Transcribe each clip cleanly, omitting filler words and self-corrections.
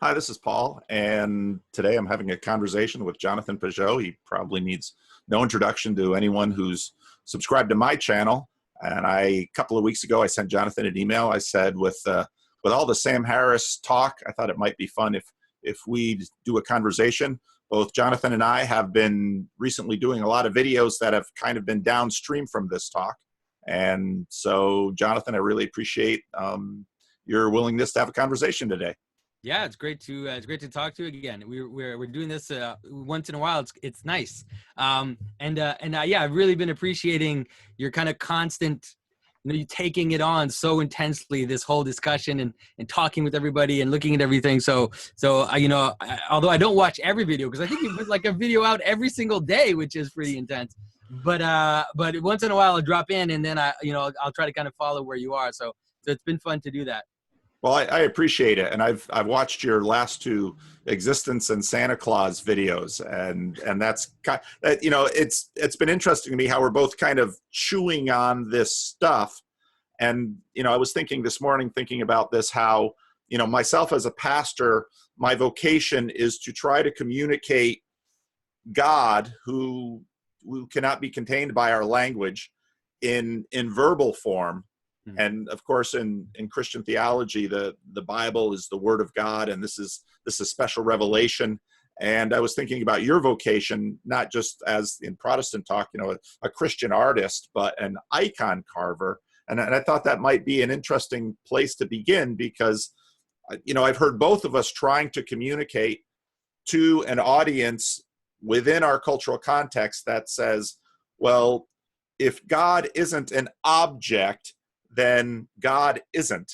Hi, this is Paul, and today I'm having a conversation with Jonathan Peugeot. He probably needs no introduction to anyone who's subscribed to my channel. And a couple of weeks ago, I sent Jonathan an email. I said, with all the Sam Harris talk, I thought it might be fun if we do a conversation. Both Jonathan and I have been recently doing a lot of videos that have kind of been downstream from this talk. And so, Jonathan, I really appreciate your willingness to have a conversation today. Yeah, it's great to talk to you again. We're doing this once in a while. It's nice. Yeah, I've really been appreciating your kind of constant, you taking it on so intensely, this whole discussion and talking with everybody and looking at everything. So although I don't watch every video, because I think you put like a video out every single day, which is pretty intense. But once in a while I'll drop in, and then I'll try to kind of follow where you are. So it's been fun to do that. Well, I appreciate it, and I've watched your last two Existence and Santa Claus videos, and that's it's been interesting to me how we're both kind of chewing on this stuff. And I was thinking this morning, thinking about this, how myself as a pastor, my vocation is to try to communicate God, who cannot be contained by our language, in verbal form. And of course, in Christian theology, the Bible is the Word of God, and this is special revelation. And I was thinking about your vocation, not just as in Protestant talk, a Christian artist, but an icon carver. And I thought that might be an interesting place to begin, because I've heard both of us trying to communicate to an audience within our cultural context that says, well, if God isn't an object, then God isn't.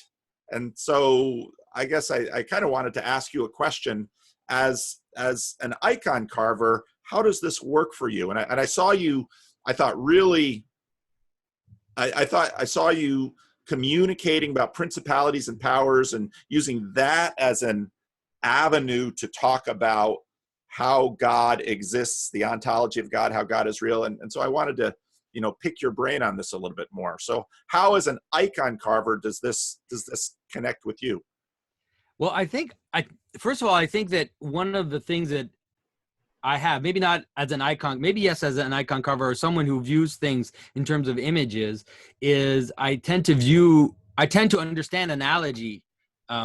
And so I guess I kind of wanted to ask you a question. As an icon carver, how does this work for you? And I saw you, I thought really, I thought I saw you communicating about principalities and powers and using that as an avenue to talk about how God exists, the ontology of God, how God is real. And so I wanted to pick your brain on this a little bit more. So how, as an icon carver, does this connect with you? Well, first of all, I think that one of the things that I have, maybe not as an icon, maybe yes, as an icon carver or someone who views things in terms of images, is I tend to understand analogy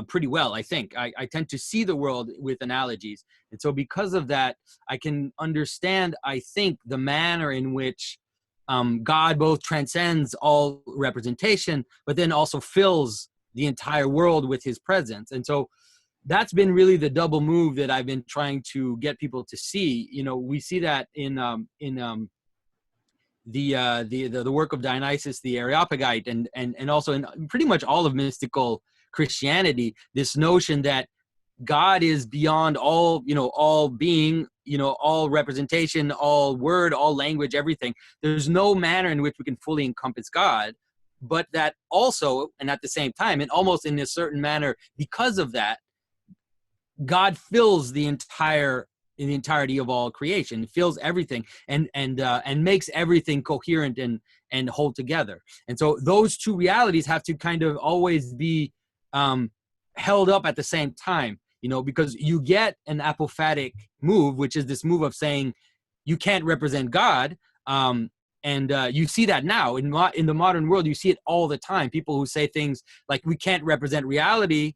pretty well. I think I tend to see the world with analogies. And so because of that, I can understand, I think, the manner in which God both transcends all representation, but then also fills the entire world with his presence. And so that's been really the double move that I've been trying to get people to see. We see that in the work of Dionysius the Areopagite, and also in pretty much all of mystical Christianity, this notion that God is beyond all, all being, all representation, all word, all language, everything. There's no manner in which we can fully encompass God, but that also, and at the same time, and almost in a certain manner, because of that, God fills the entirety of all creation, fills everything, and makes everything coherent and hold together. And so those two realities have to kind of always be held up at the same time. Because you get an apophatic move, which is this move of saying you can't represent God. You see that now in the modern world. You see it all the time. People who say things like we can't represent reality,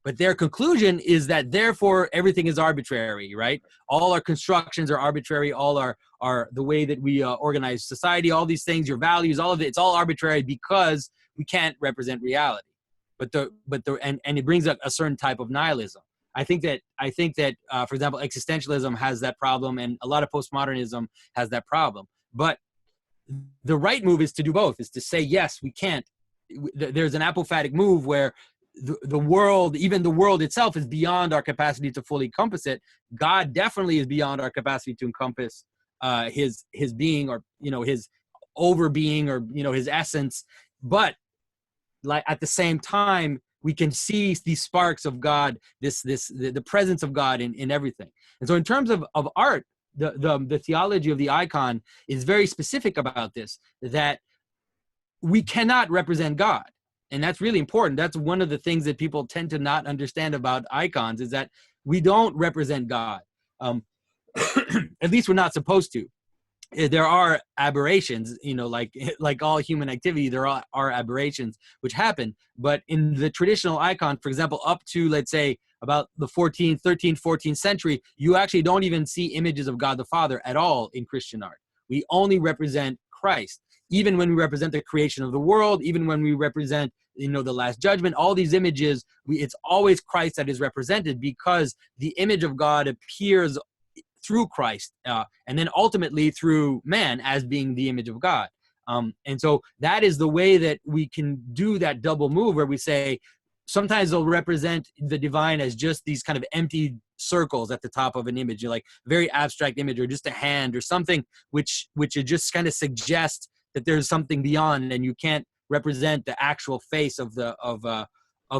but their conclusion is that therefore everything is arbitrary, right? All our constructions are arbitrary. All are the way that we organize society, all these things, your values, all of it, it's all arbitrary because we can't represent reality. But it brings up a certain type of nihilism. I think that, for example, existentialism has that problem, and a lot of postmodernism has that problem. But the right move is to do both, is to say, yes, we can't. There's an apophatic move where the world, even the world itself, is beyond our capacity to fully encompass it. God definitely is beyond our capacity to encompass his being, or, his overbeing, or, his essence. But like at the same time, we can see these sparks of God, the presence of God in everything. And so in terms of art, the theology of the icon is very specific about this, that we cannot represent God. And that's really important. That's one of the things that people tend to not understand about icons, is that we don't represent God. At least we're not supposed to. There are aberrations, like all human activity, there are aberrations which happen. But in the traditional icon, for example, up to, let's say, about the 13th, 14th century, you actually don't even see images of God the Father at all in Christian art. We only represent Christ. Even when we represent the creation of the world, even when we represent, the Last Judgment, all these images, it's always Christ that is represented, because the image of God appears through Christ, and then ultimately through man as being the image of God. And so that is the way that we can do that double move, where we say, sometimes they'll represent the divine as just these kind of empty circles at the top of an image, like very abstract image, or just a hand or something, which it just kind of suggests that there's something beyond, and you can't represent the actual face of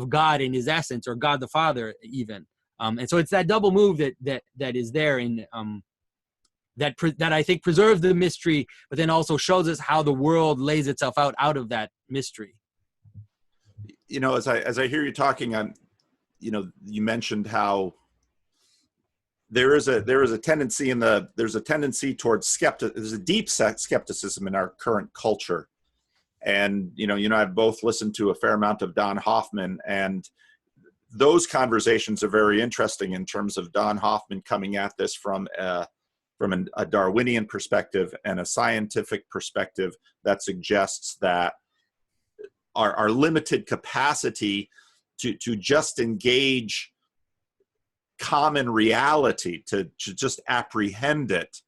God in his essence, or God the Father even. And so it's that double move that is there in that I think preserves the mystery, but then also shows us how the world lays itself out of that mystery. As I hear you talking, you mentioned how there is a tendency there's a tendency towards there's a deep skepticism in our current culture. And, I've both listened to a fair amount of Don Hoffman, and those conversations are very interesting in terms of Don Hoffman coming at this from a Darwinian perspective and a scientific perspective that suggests that our limited capacity to just engage common reality, to just apprehend it.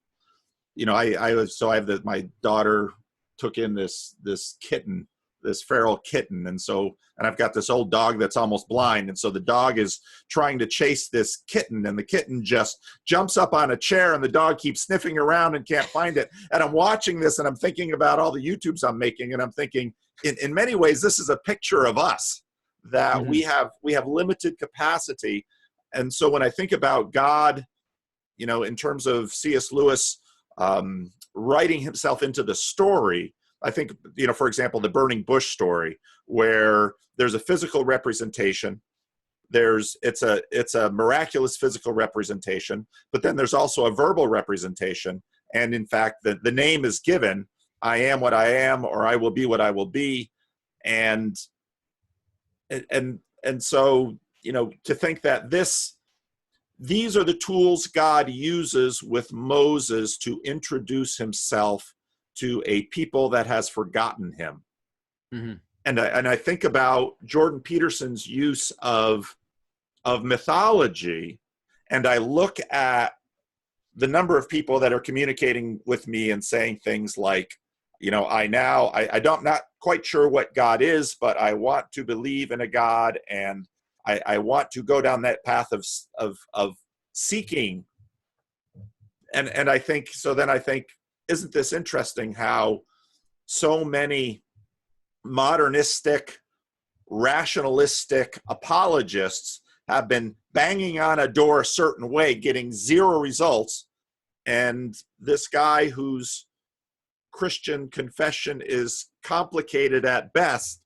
My daughter took in this kitten, this feral kitten. And I've got this old dog that's almost blind. And so the dog is trying to chase this kitten, and the kitten just jumps up on a chair, and the dog keeps sniffing around and can't find it. And I'm watching this, and I'm thinking about all the YouTubes I'm making. And I'm thinking, in many ways, this is a picture of us, that Mm-hmm. we have limited capacity. And so when I think about God, in terms of C.S. Lewis writing himself into the story, I think, for example, the burning bush story, where there's a physical representation, it's a miraculous physical representation, but then there's also a verbal representation. And in fact, the name is given, I am what I am, or I will be what I will be. And so, to think that these are the tools God uses with Moses to introduce himself to a people that has forgotten him. Mm-hmm. And I think about Jordan Peterson's use of mythology, and I look at the number of people that are communicating with me and saying things like, I'm not quite sure what God is, but I want to believe in a God, and I want to go down that path of seeking. And I think, isn't this interesting how so many modernistic, rationalistic apologists have been banging on a door a certain way, getting zero results, and this guy whose Christian confession is complicated at best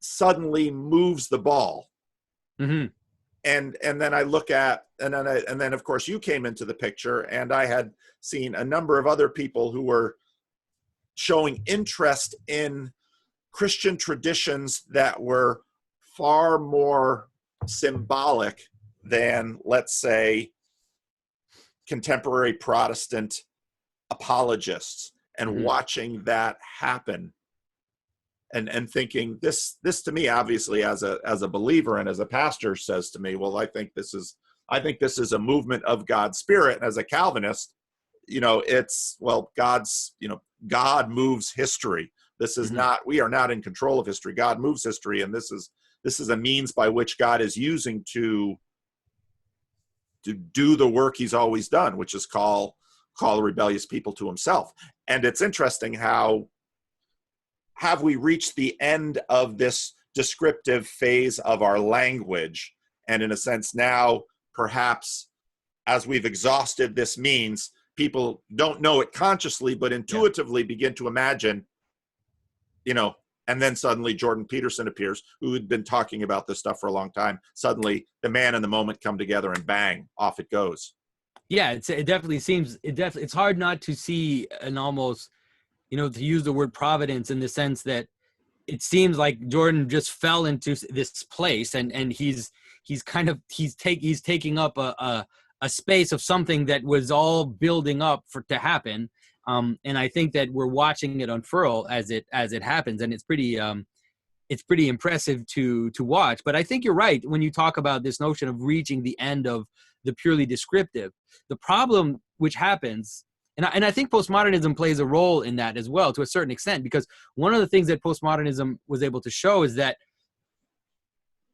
suddenly moves the ball. Mm-hmm. And then I look at, and then of course you came into the picture, and I had seen a number of other people who were showing interest in Christian traditions that were far more symbolic than, let's say, contemporary Protestant apologists, and watching that happen, and thinking, this to me, obviously, as a believer and as a pastor, says to me, well, I think this is a movement of God's Spirit. And as a Calvinist, it's, well, God moves history. This is not, we are not in control of history. God moves history, and this is a means by which God is using to do the work he's always done, which is call rebellious people to himself. And it's interesting how have we reached the end of this descriptive phase of our language, and in a sense now, perhaps, as we've exhausted this means, people don't know it consciously, but intuitively begin to imagine, And then suddenly Jordan Peterson appears, who had been talking about this stuff for a long time. Suddenly the man and the moment come together, and bang, off it goes. Yeah, it definitely seems, it's hard not to see an almost, to use the word providence in the sense that it seems like Jordan just fell into this place, and he's taking up a space of something that was all building up to happen. And I think that we're watching it unfurl as it happens, and it's pretty impressive to watch. But I think you're right when you talk about this notion of reaching the end of the purely descriptive. The problem which happens, and I think postmodernism plays a role in that as well to a certain extent, because one of the things that postmodernism was able to show is that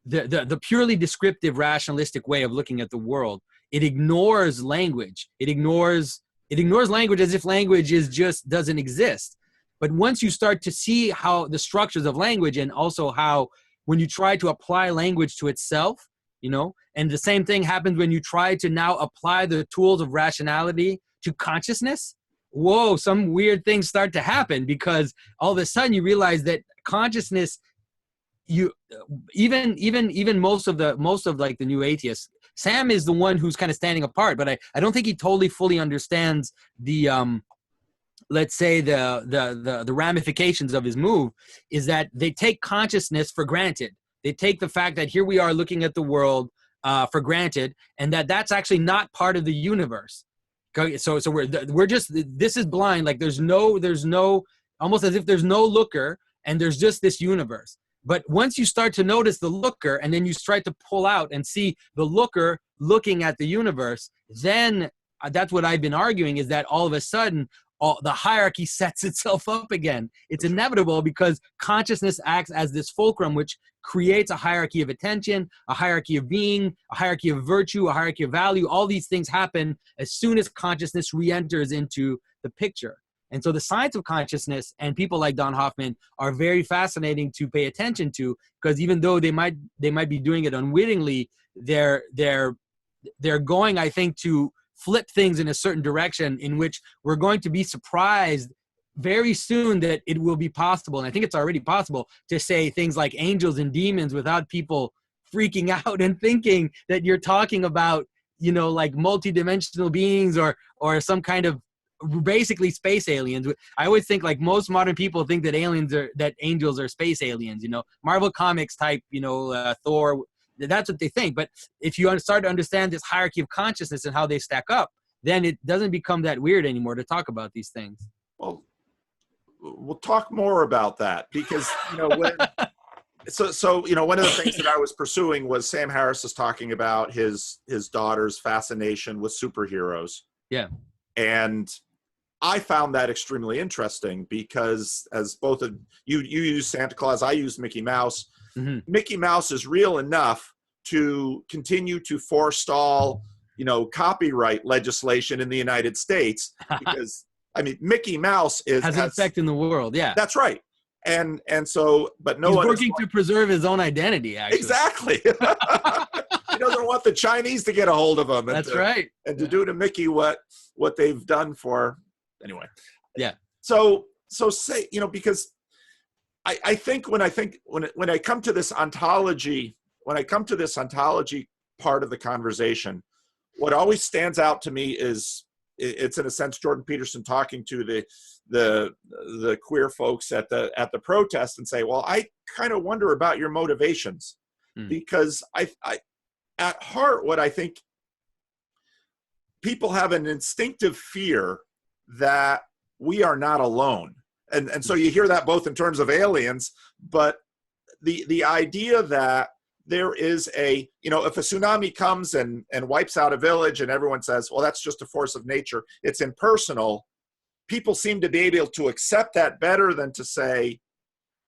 the purely descriptive rationalistic way of looking at the world, it ignores language. It ignores language as if language doesn't exist. But once you start to see how the structures of language, and also how when you try to apply language to itself, and the same thing happens when you try to now apply the tools of rationality to consciousness, whoa, some weird things start to happen, because all of a sudden you realize that consciousness, even most of like the new atheists, Sam is the one who's kind of standing apart, but I don't think he totally fully understands the let's say the ramifications of his move, is that they take consciousness for granted. They take the fact that here we are looking at the world for granted, and that's actually not part of the universe. Okay, so we're just, this is blind. Like there's no, almost as if there's no looker, and there's just this universe. But once you start to notice the looker, and then you start to pull out and see the looker looking at the universe, then that's what I've been arguing, is that all of a sudden, the hierarchy sets itself up again. It's inevitable, because consciousness acts as this fulcrum which creates a hierarchy of attention, a hierarchy of being, a hierarchy of virtue, a hierarchy of value. All these things happen as soon as consciousness re-enters into the picture. And so the science of consciousness and people like Don Hoffman are very fascinating to pay attention to, because even though they might be doing it unwittingly, they're going, I think, to flip things in a certain direction in which we're going to be surprised very soon that it will be possible. And I think it's already possible to say things like angels and demons without people freaking out and thinking that you're talking about, like multidimensional beings or some kind of basically space aliens. I always think, like, most modern people think that angels are space aliens, Marvel Comics type, Thor. That's what they think. But if you start to understand this hierarchy of consciousness and how they stack up, then it doesn't become that weird anymore to talk about these things. Well, we'll talk more about that, because so one of the things that I was pursuing was Sam Harris is talking about his daughter's fascination with superheroes. Yeah. And I found that extremely interesting, because as both of you use Santa Claus, I use Mickey Mouse. Mm-hmm. Mickey Mouse is real enough to continue to forestall, copyright legislation in the United States, because Mickey Mouse has an effect in the world. Yeah, that's right. And so, but no one is working to preserve his own identity. Actually, exactly. He doesn't want the Chinese to get a hold of him. That's right. And to do to Mickey what they've done for, anyway. Yeah. So say, because I think when I come to this ontology, part of the conversation, what always stands out to me is it's in a sense Jordan Peterson talking to the queer folks at the protest and say, well, I kind of wonder about your motivations, because I at heart, what I think, people have an instinctive fear that we are not alone. And so you hear that both in terms of aliens, but the idea that there is if a tsunami comes and wipes out a village and everyone says, well, that's just a force of nature, it's impersonal, people seem to be able to accept that better than to say,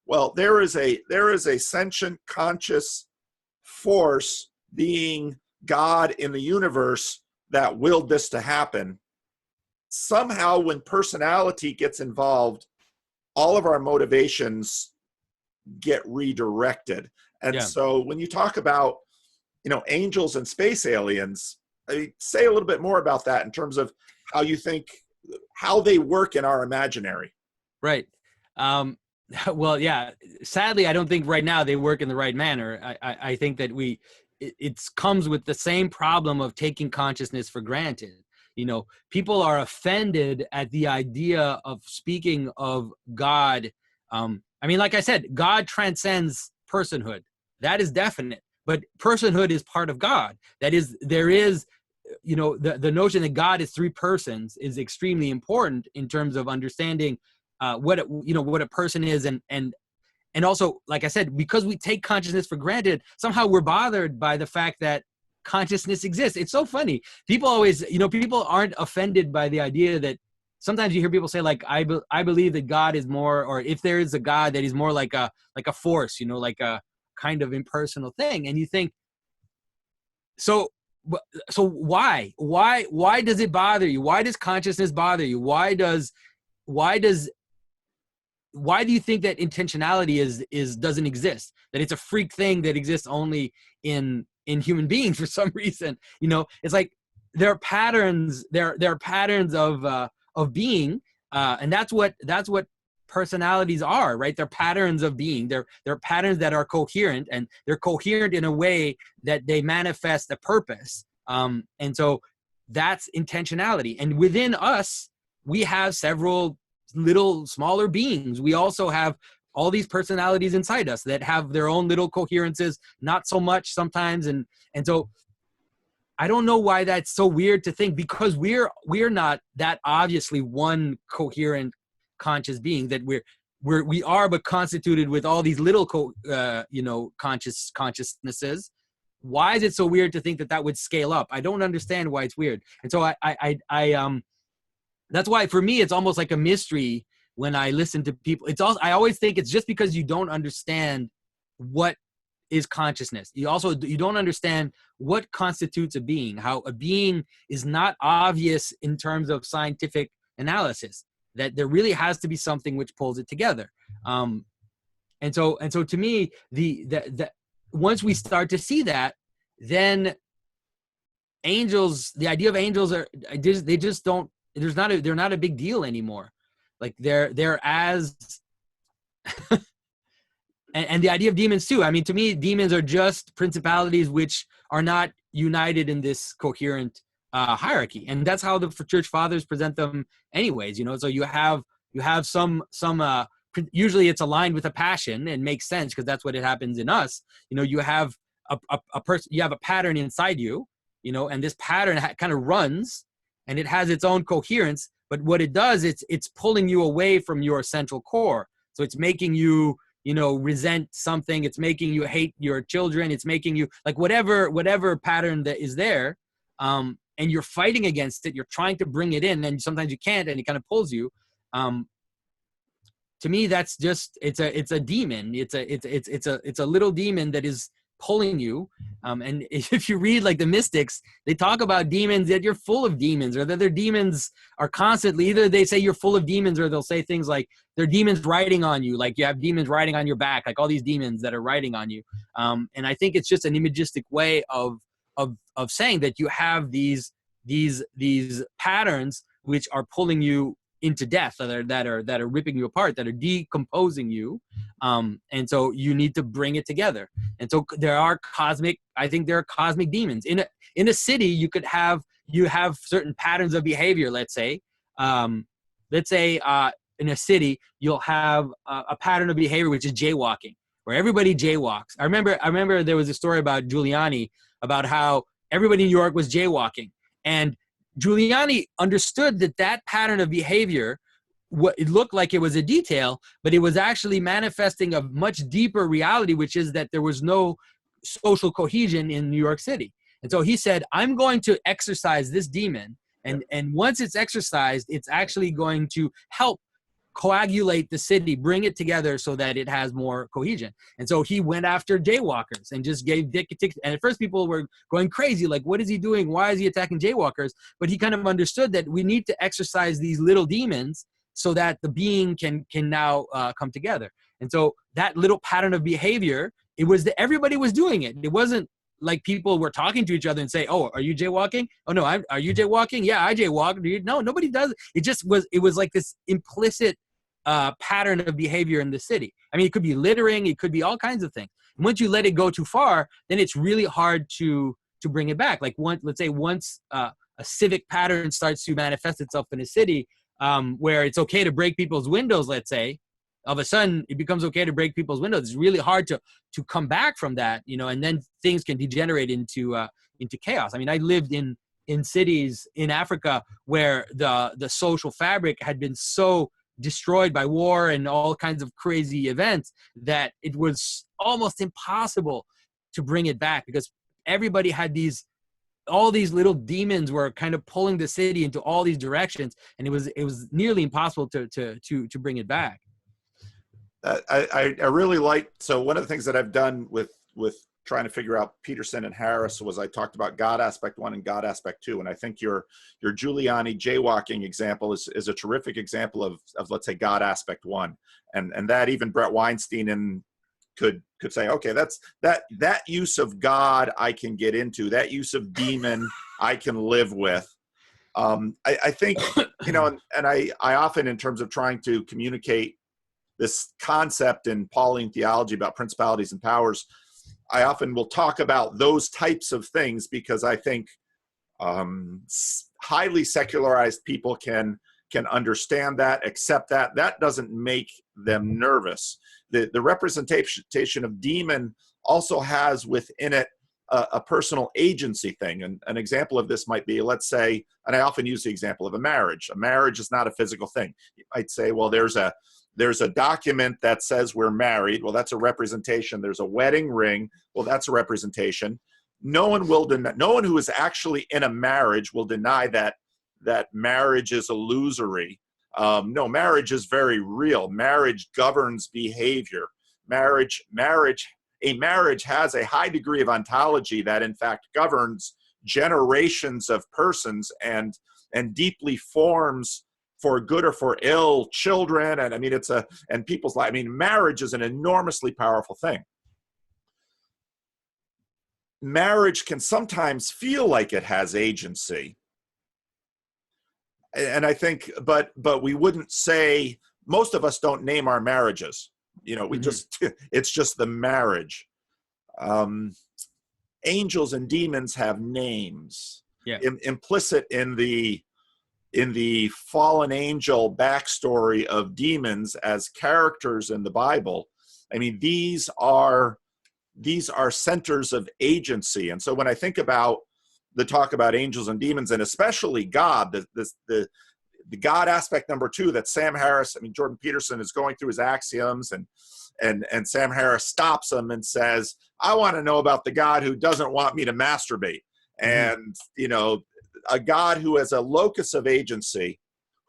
well, there is a sentient, conscious force, being God in the universe, that willed this to happen. Somehow when personality gets involved, all of our motivations get redirected. And so when you talk about, angels and space aliens, say a little bit more about that in terms of how you think, how they work in our imaginary. Right. Well, yeah, sadly, I don't think right now they work in the right manner. I think that it comes with the same problem of taking consciousness for granted. You know, people are offended at the idea of speaking of God. I mean, like I said, God transcends personhood. That is definite. But personhood is part of God. That is, there is, you know, the notion that God is three persons is extremely important in terms of understanding what a person is, and also, like I said, because we take consciousness for granted, somehow we're bothered by the fact that consciousness exists. It's so funny. People always, people aren't offended by the idea that sometimes you hear people say, like, I believe that God is more, or if there is a God, that he's more like a force, like a kind of impersonal thing. And you think, so why does it bother you? Why does consciousness bother you? Why do you think that intentionality doesn't exist? That it's a freak thing that exists only in human beings for some reason? It's like there are patterns. There are patterns of being, and that's what personalities are, right? They're patterns of being. They're patterns that are coherent, and they're coherent in a way that they manifest a purpose. And so that's intentionality. And within us, we have several little smaller beings. We also have all these personalities inside us that have their own little coherences, not so much sometimes. And so I don't know why that's so weird to think, because we're not that obviously one coherent conscious being, that we are but constituted with all these little consciousnesses. Why is it so weird to think that would scale up? I don't understand why it's weird. And so I that's why for me it's almost like a mystery when I listen to people. I always think it's just because you don't understand what is consciousness. You don't understand what constitutes a being, how a being is not obvious in terms of scientific analysis, that there really has to be something which pulls it together. And so to me, the once we start to see that, then angels, the idea of angels they just don't, they're not a big deal anymore. Like they're as and the idea of demons too. I mean, to me, demons are just principalities which are not united in this coherent hierarchy, and that's how the church fathers present them, anyways. So you have some usually it's aligned with a passion, and makes sense because that's what it happens in us. You have a person, you have a pattern inside you, and this pattern kind of runs, and it has its own coherence. But what it does, it's pulling you away from your central core. So it's making you, resent something. It's making you hate your children. It's making you, like, whatever pattern that is there, and you're fighting against it. You're trying to bring it in, and sometimes you can't, and it kind of pulls you. To me, that's just, it's a demon. It's a little demon that is pulling you. And if you read, like, the mystics, they talk about demons, that you're full of demons, or that their demons are constantly, either they say you're full of demons, or they'll say things like they're demons riding on you, like you have demons riding on your back, like all these demons that are riding on you. And I think it's just an imagistic way of saying that you have these patterns which are pulling you into death, that are ripping you apart, that are decomposing you. And so you need to bring it together. And so there are cosmic demons in a city. You have certain patterns of behavior. Let's say in a city, you'll have a pattern of behavior, which is jaywalking, where everybody jaywalks. I remember there was a story about Giuliani, about how everybody in New York was jaywalking, and Giuliani understood that pattern of behavior, it looked like it was a detail, but it was actually manifesting a much deeper reality, which is that there was no social cohesion in New York City. And so he said, I'm going to exorcise this demon. And once it's exorcised, it's actually going to help coagulate the city, bring it together so that it has more cohesion. And so he went after jaywalkers and just gave tickets. And at first people were going crazy, like, what is he doing? Why is he attacking jaywalkers? But he kind of understood that we need to exercise these little demons so that the being can now come together. And so that little pattern of behavior, it was that everybody was doing it. It wasn't like people were talking to each other and say, oh, are you jaywalking? Oh no, are you jaywalking? Yeah, I jaywalk. No, nobody does. It was like this implicit pattern of behavior in the city. I mean, it could be littering, it could be all kinds of things. And once you let it go too far, then it's really hard to bring it back. Like let's say once a civic pattern starts to manifest itself in a city, where it's okay to break people's windows, let's say, all of a sudden it becomes okay to break people's windows. It's really hard to come back from that, you know, and then things can degenerate into chaos. I mean, I lived in cities in Africa where the social fabric had been so destroyed by war and all kinds of crazy events that it was almost impossible to bring it back, because everybody had all these little demons were kind of pulling the city into all these directions, and it was nearly impossible to bring it back. I really like, so one of the things that I've done with trying to figure out Peterson and Harris was I talked about God aspect 1 and God aspect 2. And I think your Giuliani jaywalking example is a terrific example of let's say God aspect 1. And that even Brett Weinstein could say, okay, that's that use of God I can get into, that use of demon I can live with. I think, you know, and I often, in terms of trying to communicate this concept in Pauline theology about principalities and powers, I often will talk about those types of things because I think highly secularized people can understand that, accept that. That doesn't make them nervous. The representation of demon also has within it a personal agency thing. And an example of this might be, let's say, and I often use the example of a marriage. A marriage is not a physical thing. You might say, well, there's a document that says we're married. Well, that's a representation. There's a wedding ring. Well, that's a representation. No one who is actually in a marriage will deny that marriage is illusory. No, marriage is very real. Marriage governs behavior. A marriage has a high degree of ontology that in fact governs generations of persons and deeply forms, for good or for ill, children. And I mean, and people's life. I mean, marriage is an enormously powerful thing. Marriage can sometimes feel like it has agency. And I think, but we wouldn't say, most of us don't name our marriages. You know, it's just the marriage. Angels and demons have names. Yeah. Implicit in the fallen angel backstory of demons as characters in the Bible, I mean, these are centers of agency. And so when I think about the talk about angels and demons, and especially God, the God aspect number 2 that Sam Harris, I mean, Jordan Peterson is going through his axioms, and Sam Harris stops him and says, I want to know about the God who doesn't want me to masturbate. And, you know, a God who has a locus of agency,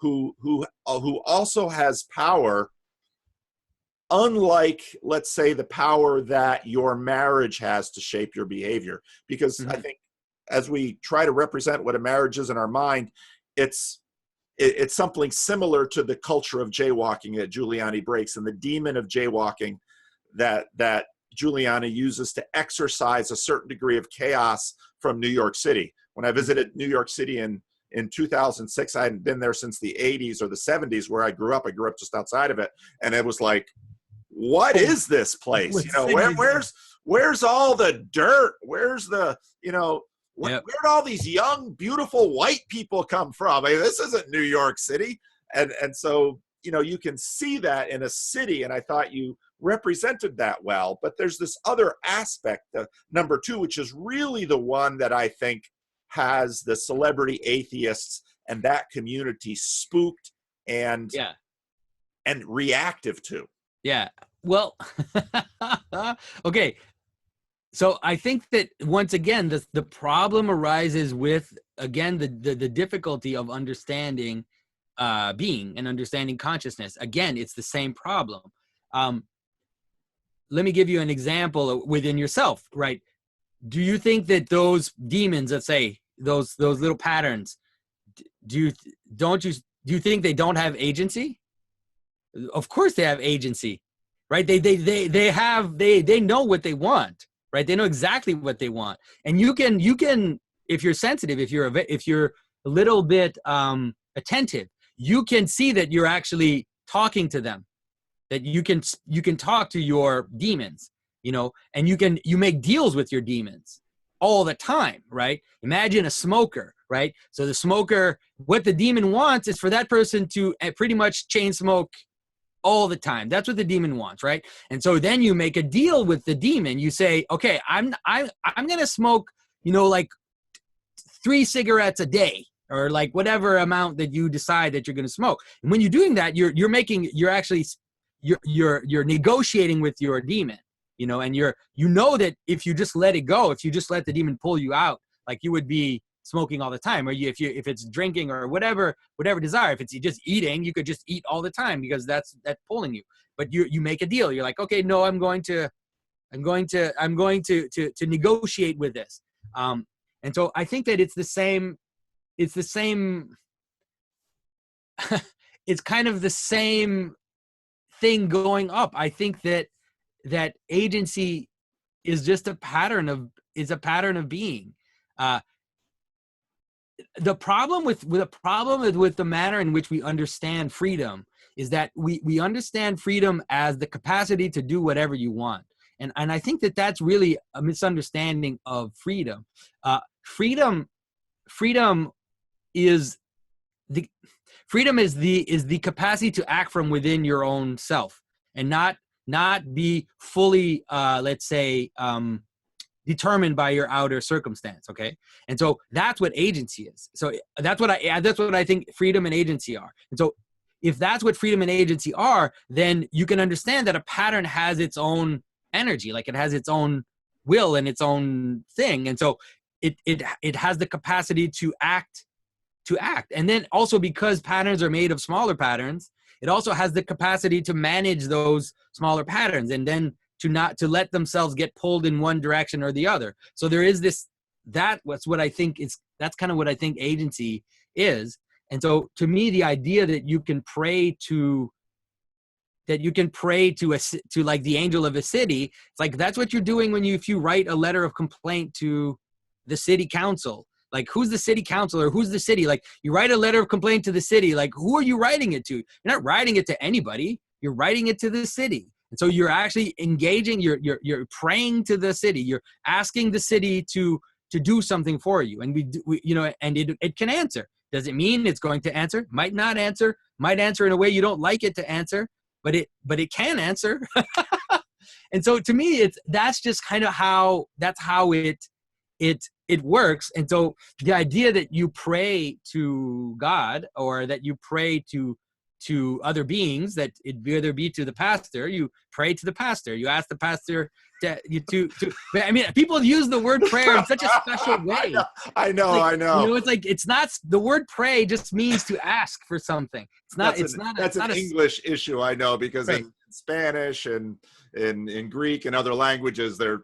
who also has power, unlike, let's say, the power that your marriage has to shape your behavior. Because I think as we try to represent what a marriage is in our mind, it's something similar to the culture of jaywalking that Giuliani breaks, and the demon of jaywalking that Giuliani uses to exercise a certain degree of chaos from New York City. When I visited New York City in 2006, I hadn't been there since the 80s or the 70s where I grew up. I grew up just outside of it. And it was like, what is this place? You know, where's all the dirt? Where's the, you know, where'd all these young, beautiful white people come from? I mean, this isn't New York City. And so, you know, you can see that in a city. And I thought you represented that well. But there's this other aspect, number 2, which is really the one that I think has the celebrity atheists and that community spooked and reactive to. Yeah. Well, okay. So I think that once again, the problem arises with, again, the difficulty of understanding being and understanding consciousness. Again, it's the same problem. Let me give you an example within yourself, right? Do you think that those demons, let's say, those little patterns, do you think they don't have agency? Of course they have agency, right? They know what they want, right? They know exactly what they want. And you can, if you're sensitive, if you're a little bit attentive, you can see that you're actually talking to them, that you can talk to your demons, and you make deals with your demons all the time, right? Imagine a smoker, right? So the smoker, what the demon wants is for that person to pretty much chain smoke all the time. That's what the demon wants, right? And so then you make a deal with the demon. You say, okay, I'm gonna smoke, like 3 cigarettes a day, or like whatever amount that you decide that you're gonna smoke. And when you're doing that, you're negotiating with your demon, and that if you just let it go, if you just let the demon pull you out, like you would be smoking all the time, or if it's drinking or whatever desire, if it's just eating, you could just eat all the time because that's pulling you. But you make a deal. You're like, okay, no, I'm going to negotiate with this. And so I think that it's the same. It's kind of the same thing going up. I think that agency is just a pattern of being. The problem with the manner in which we understand freedom is that we understand freedom as the capacity to do whatever you want. And I think that that's really a misunderstanding of freedom. Freedom is the capacity to act from within your own self, and not be fully, let's say, determined by your outer circumstance. Okay. And so that's what agency is. So that's what I think freedom and agency are. And so if that's what freedom and agency are, then you can understand that a pattern has its own energy, like it has its own will and its own thing. And so it has the capacity to act. And then also, because patterns are made of smaller patterns, it also has the capacity to manage those smaller patterns, and then to let themselves get pulled in one direction or the other. So there is this, that's kind of what I think agency is. And so to me, the idea that you can pray to like the angel of a city, it's like, that's what you're doing if you write a letter of complaint to the city council. Like, who's the city council, or who's the city? Like, you write a letter of complaint to the city. Like, who are you writing it to? You're not writing it to anybody. You're writing it to the city. And so you're actually engaging, you're praying to the city. You're asking the city to do something for you. And it can answer. Does it mean it's going to answer? Might not answer. Might answer in a way you don't like it to answer, but it can answer. And so to me, that's just kind of how it works. And so the idea that you pray to God, or that you pray to other beings, that it whether be to the pastor, you pray to the pastor, you ask the pastor to I mean, people use the word prayer in such a special way. I know. It's like, it's not, the word pray just means to ask for something. That's an English issue, I know, because right. In Spanish and in Greek and other languages, the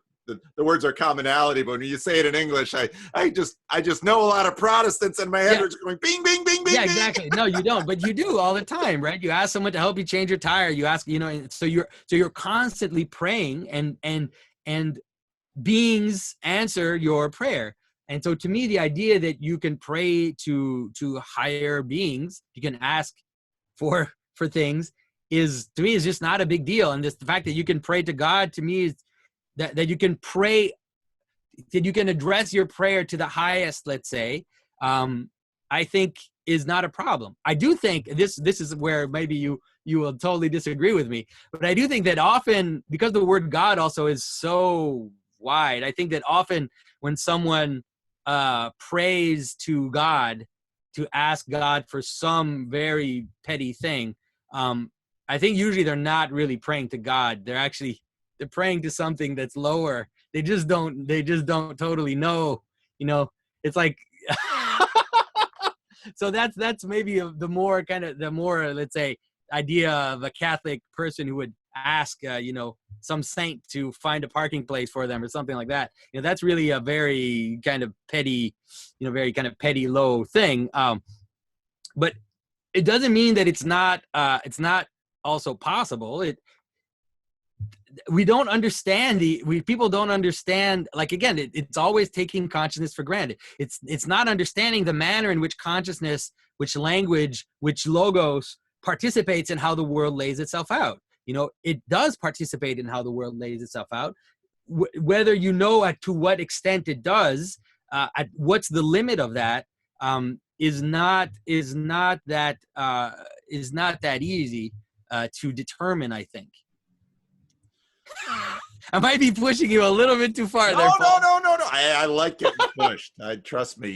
words are commonality, but when you say it in English, I just know a lot of Protestants, and my head is going bing, bing, bing, bing. Yeah, exactly. No, you don't, but you do all the time, right? You ask someone to help you change your tire. You ask, so you're constantly praying, and beings answer your prayer. And so to me, the idea that you can pray to higher beings, you can ask for things, is just not a big deal. And the fact that you can pray to God, to me, is that you can pray, that you can address your prayer to the highest, let's say, I think is not a problem. I do think this is where maybe you will totally disagree with me, but I do think that often, because the word God also is so wide, I think that often when someone prays to God, to ask God for some very petty thing, I think usually they're not really praying to God. They're praying to something that's lower. They just don't totally know, it's like, so that's maybe the more, let's say, idea of a Catholic person who would ask, some saint to find a parking place for them or something like that. That's really a very kind of petty, low thing. But it doesn't mean that it's not also possible. We don't understand people don't understand, like, again, it's always taking consciousness for granted. It's not understanding the manner in which consciousness, which language, which logos participates in how the world lays itself out. You know, it does participate in how the world lays itself out. Whether you know to what extent it does, what's the limit of that, is not that easy to determine, I think. I might be pushing you a little bit too far there, Paul. No. I like getting pushed. Trust me.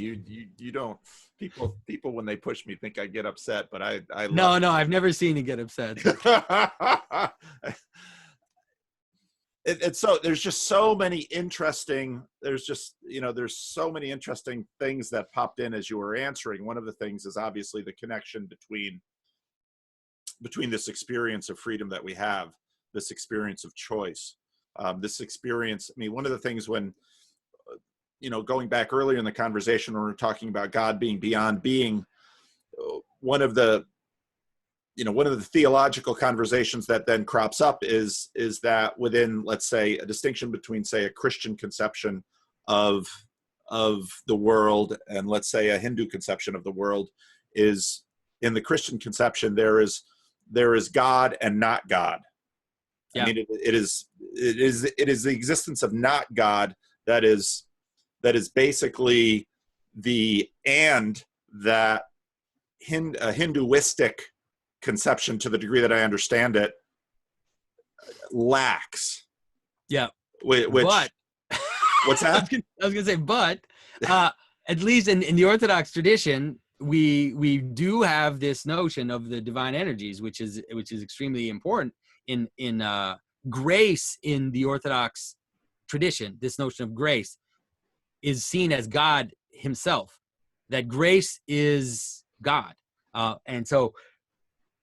You don't. People when they push me think I get upset, but I love No, I've never seen you get upset. It's so there's just so many interesting. There's so many interesting things that popped in as you were answering. One of the things is obviously the connection between this experience of freedom that we have, this experience of choice, this experience. I mean, one of the things when, going back earlier in the conversation when we were talking about God being beyond being, one of the theological conversations that then crops up is that within, let's say, a distinction between, say, a Christian conception of the world and, let's say, a Hindu conception of the world, is in the Christian conception there is God and not God. Yeah. I mean, it is the existence of not God that is basically the and that a Hinduistic conception, to the degree that I understand it, lacks. Yeah. Which but what's that? I was gonna say, but at least in the Orthodox tradition, we do have this notion of the divine energies, which is extremely important in grace. In the Orthodox tradition, this notion of grace is seen as God himself, that grace is God, and so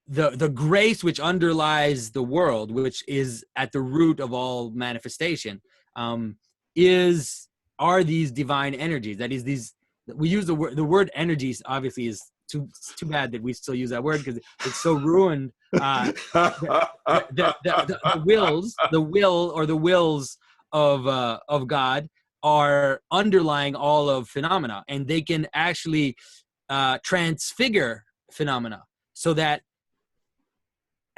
the grace which underlies the world, which is at the root of all manifestation, are these divine energies. That is, these, we use the word energies, obviously is too bad that we still use that word because it's so ruined. The wills of God are underlying all of phenomena, and they can actually transfigure phenomena, so that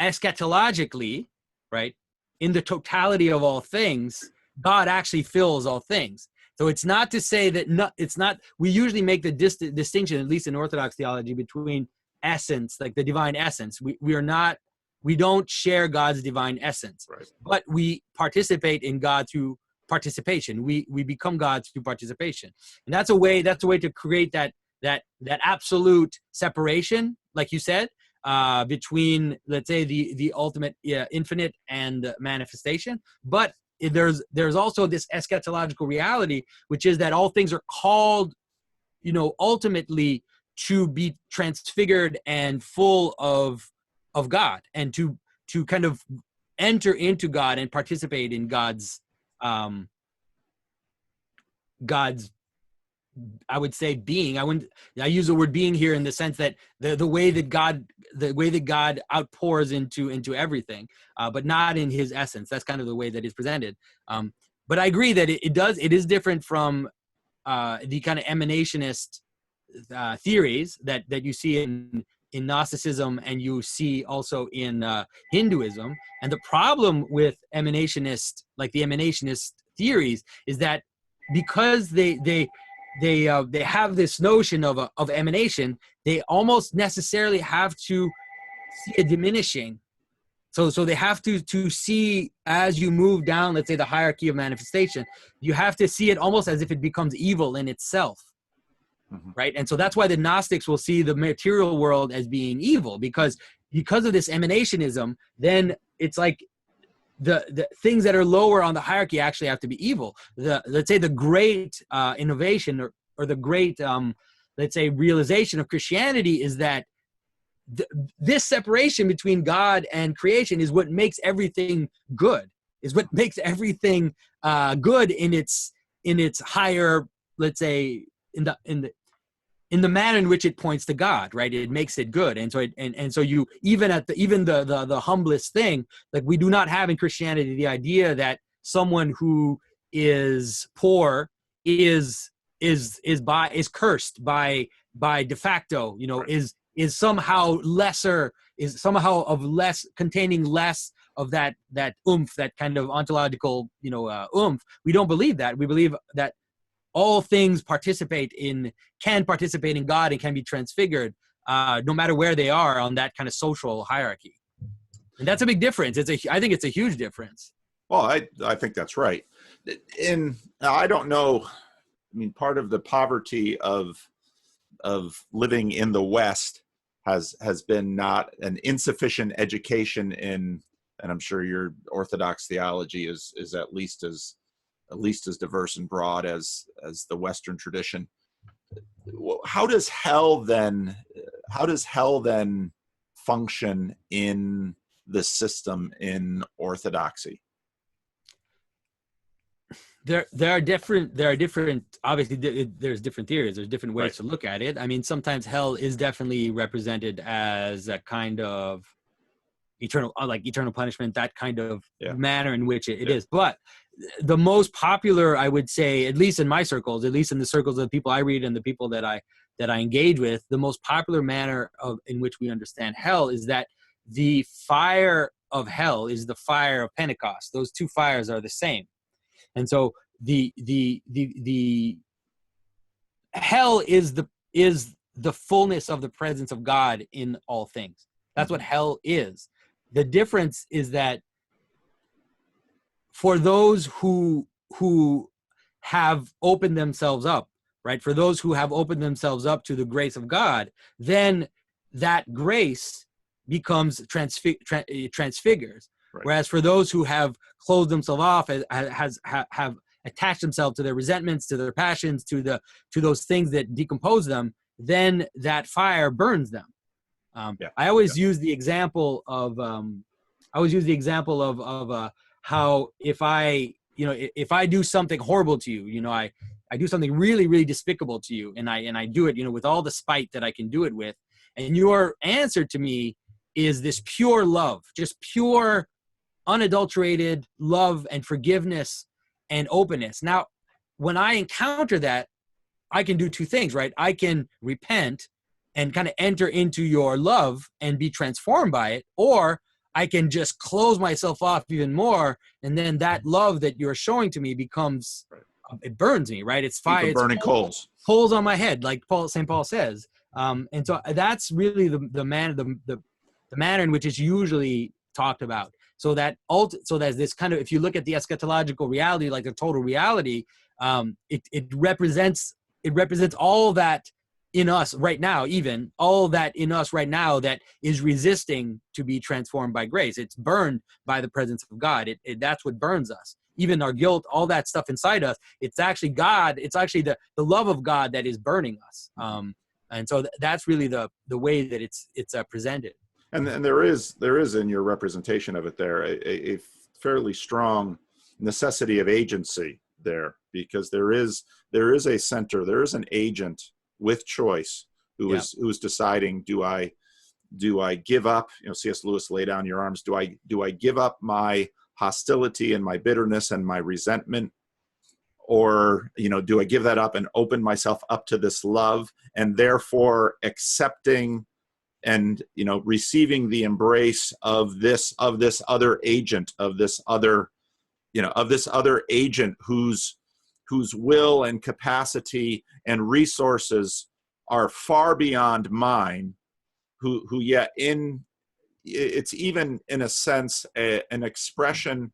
eschatologically, right, in the totality of all things, God actually fills all things. So it's not to say that it's not. We usually make the distinction, at least in Orthodox theology, between essence, like the divine essence. We don't share God's divine essence, right, but we participate in God through participation. We become God through participation, and that's a way to create that absolute separation, like you said, between, let's say, the ultimate infinite and manifestation. But there's also this eschatological reality, which is that all things are called, ultimately to be transfigured and full of God, and to kind of enter into God and participate in God's I would say being. I use the word being here in the sense that the way that God outpours into everything, but not in his essence. That's kind of the way that is presented. But I agree that it is different from the kind of emanationist theories that you see in Gnosticism, and you see also in Hinduism. And the problem with emanationist theories is that because they have this notion of emanation, they almost necessarily have to see a diminishing. So they have to see, as you move down, let's say, the hierarchy of manifestation, you have to see it almost as if it becomes evil in itself, right? And so that's why the Gnostics will see the material world as being evil, because of this emanationism. Then it's like the things that are lower on the hierarchy actually have to be evil. Let's say the great innovation or the great let's say realization of Christianity is that this separation between God and creation is what makes everything good, is what makes everything good in its higher, let's say, in the manner in which it points to God, right? It makes it good. And so so you, even the humblest thing, like, we do not have in Christianity the idea that someone who is poor is cursed by de facto, is somehow lesser, is somehow of less, containing less of that oomph, that kind of ontological, oomph. We don't believe that. We believe that all things can participate in God and can be transfigured, no matter where they are on that kind of social hierarchy. And that's a big difference. I think it's a huge difference. Well, I think that's right. I don't know. I mean, part of the poverty of living in the West has been not an insufficient education in, and I'm sure your Orthodox theology is at least as diverse and broad as the Western tradition. How does hell then function in the system in Orthodoxy? There are different, obviously there's different theories, there's different ways to look at it. I mean, sometimes hell is definitely represented as a kind of eternal punishment, that kind of manner in which it is. But the most popular, I would say, at least in my circles, at least in the circles of the people I read and the people that I engage with, the most popular manner in which we understand hell is that the fire of hell is the fire of Pentecost. Those two fires are the same. And so the hell is the fullness of the presence of God in all things. That's what hell is. The difference is that for those who have opened themselves up, right? For those who have opened themselves up to the grace of God, then that grace becomes transfigures. Right. Whereas for those who have closed themselves off, have attached themselves to their resentments, to their passions, to those things that decompose them, then that fire burns them. I always use the example of how if I do something horrible to you, I do something really, really despicable to you, and I do it, with all the spite that I can do it with, and your answer to me is this pure love, just pure, unadulterated love and forgiveness and openness. Now, when I encounter that, I can do two things, right? I can repent and kind of enter into your love and be transformed by it, or I can just close myself off even more, and then that love that you're showing to me becomes, it burns me, right? It's fire, it's burning coals on my head, like St. Paul says. And so that's really the manner in which it's usually talked about. So there's this kind of, if you look at the eschatological reality, like the total reality, it represents all that in us right now, even all that in us right now that is resisting to be transformed by grace. It's burned by the presence of God. That's what burns us. Even our guilt, all that stuff inside us, it's actually God. It's actually the love of God that is burning us. And so that's really the way that it's presented. And there is in your representation of it there a fairly strong necessity of agency there, because there is a center, there is an agent with choice who is deciding, do I give up, C.S. Lewis, lay down your arms, do I give up my hostility and my bitterness and my resentment, or do I give that up and open myself up to this love, and therefore accepting and receiving the embrace of this other agent, of this other agent whose will and capacity and resources are far beyond mine, who yet it's even in a sense an expression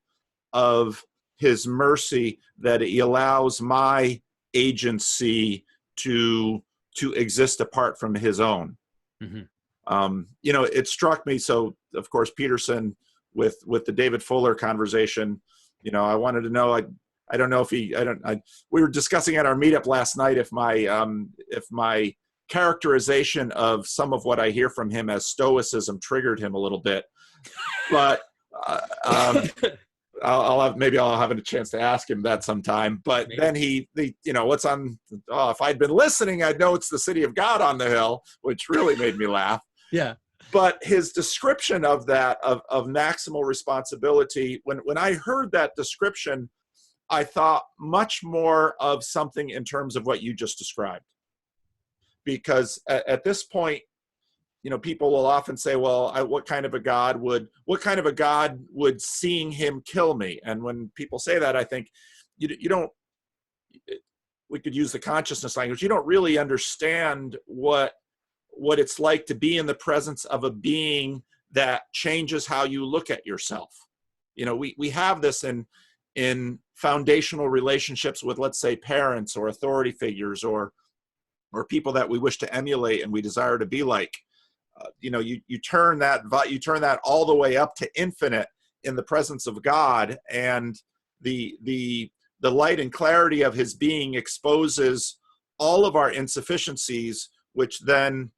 of his mercy that he allows my agency to exist apart from his own. Mm-hmm. It struck me. So of course, Peterson with the David Fuller conversation, I wanted to know, I don't know if we were discussing at our meetup last night if my characterization of some of what I hear from him as stoicism triggered him a little bit, but I'll have a chance to ask him that sometime. But maybe. Then he what's on? Oh, if I'd been listening, I'd know it's the city of God on the hill, which really made me laugh. Yeah. But his description of that, of maximal responsibility, when I heard that description, I thought much more of something in terms of what you just described. Because at this point, people will often say, well, what kind of a God would seeing him kill me? And when people say that, I think you don't, we could use the consciousness language. You don't really understand what it's like to be in the presence of a being that changes how you look at yourself. We have this in foundational relationships with, let's say, parents or authority figures or people that we wish to emulate and we desire to be like. You turn that all the way up to infinite in the presence of God, and the light and clarity of his being exposes all of our insufficiencies, which then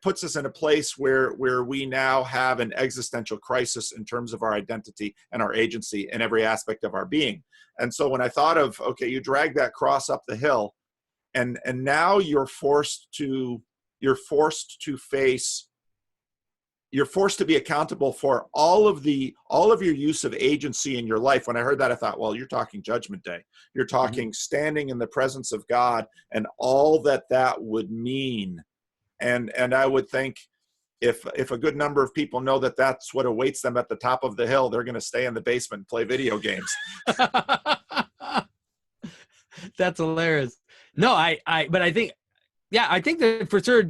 puts us in a place where we now have an existential crisis in terms of our identity and our agency in every aspect of our being. And so when I thought of, okay, you drag that cross up the hill, and now you're forced to be accountable for all of your use of agency in your life. When I heard that, I thought, well, you're talking judgment day. You're talking standing in the presence of God and all that would mean. And I would think if a good number of people know that that's what awaits them at the top of the hill, they're going to stay in the basement and play video games. That's hilarious. No, but I think, yeah, I think that for sure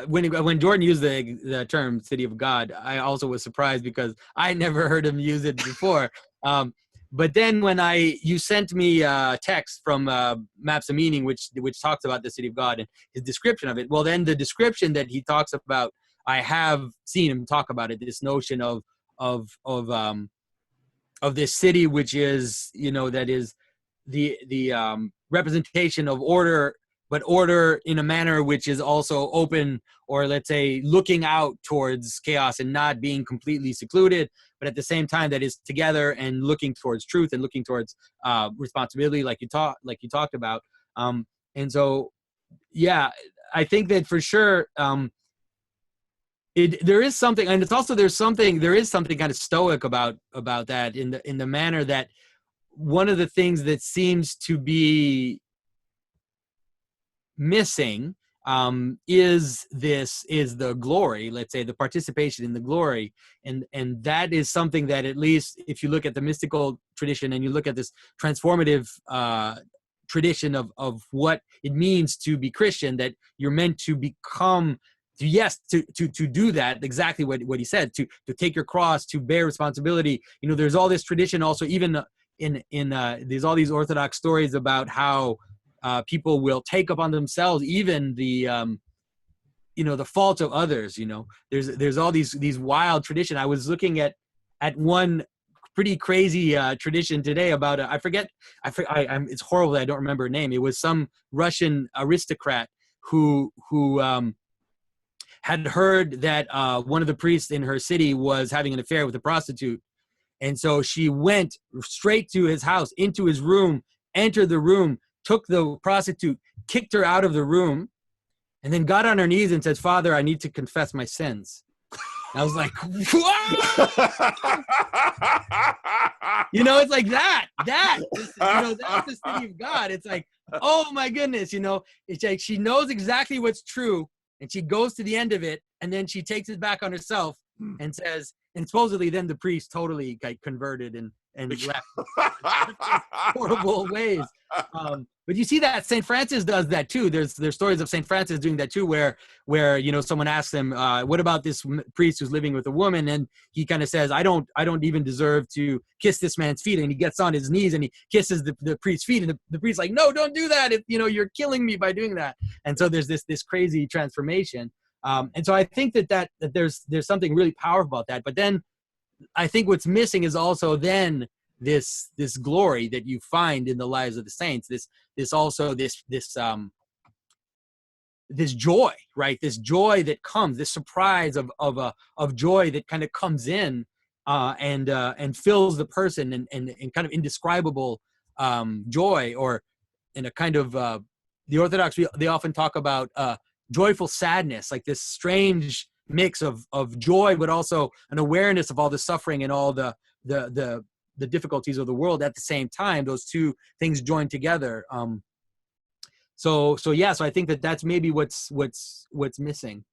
when Jordan used the term "city of God," I also was surprised because I never heard him use it before. But then when you sent me a text from Maps of Meaning, which talks about the city of God and his description of it. Well, then the description that he talks about, I have seen him talk about it. This notion of this city, which is that is the representation of order, but order in a manner which is also open, or let's say looking out towards chaos and not being completely secluded, but at the same time that is together and looking towards truth and looking towards responsibility, like you talked about. And so, yeah, I think that for sure there is something, and it's also there is something kind of stoic about that in the manner that one of the things that seems to be missing is the glory, let's say the participation in the glory, and that is something that, at least if you look at the mystical tradition and you look at this transformative tradition of what it means to be Christian, that you're meant to become, to do that, exactly what he said, to take your cross, to bear responsibility. There's all this tradition also, even in there's all these Orthodox stories about how people will take upon themselves even the the faults of others. There's all these wild tradition. I was looking at one pretty crazy tradition today about I forget. It's horrible that I don't remember her name. It was some Russian aristocrat who had heard that one of the priests in her city was having an affair with a prostitute, and so she went straight to his house, into his room, entered the room, took the prostitute, kicked her out of the room, and then got on her knees and said, "Father, I need to confess my sins." And I was like, it's like that. That's the city of God. It's like, oh my goodness, it's like she knows exactly what's true, and she goes to the end of it, and then she takes it back on herself and says, and supposedly then the priest totally converted and left horrible ways. But you see that St. Francis does that too. There's stories of St. Francis doing that too, where someone asks him, what about this priest who's living with a woman? And he kind of says, I don't even deserve to kiss this man's feet. And he gets on his knees and he kisses the priest's feet. And the priest's like, no, don't do that. You're killing me by doing that. And so there's this crazy transformation. And so I think that there's something really powerful about that. But then I think what's missing is also then this glory that you find in the lives of the saints, this joy, right? This joy that comes, this surprise of joy that kind of comes in and fills the person, and kind of indescribable joy, or in a kind of the Orthodox, they often talk about joyful sadness, like this strange mix of joy, but also an awareness of all the suffering and all the difficulties of the world at the same time. Those two things join together. So I think that's maybe what's missing.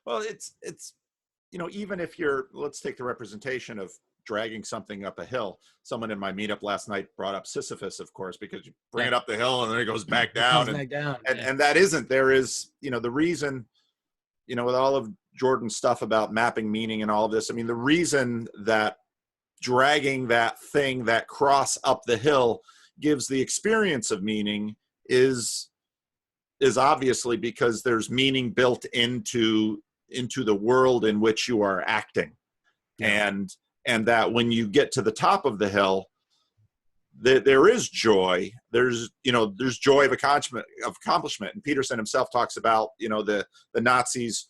Well, it's even if you're, let's take the representation of dragging something up a hill. Someone in my meetup last night brought up Sisyphus, of course, because you bring it up the hill and then it goes back It comes down, back down. and that isn't, there is, the reason, with all of Jordan's stuff about mapping meaning and all of this, I mean, the reason that dragging that thing, that cross up the hill gives the experience of meaning is obviously because there's meaning built into the world in which you are acting. Yeah. And that when you get to the top of the hill, there is joy. There's joy of accomplishment. And Peterson himself talks about, the Nazis,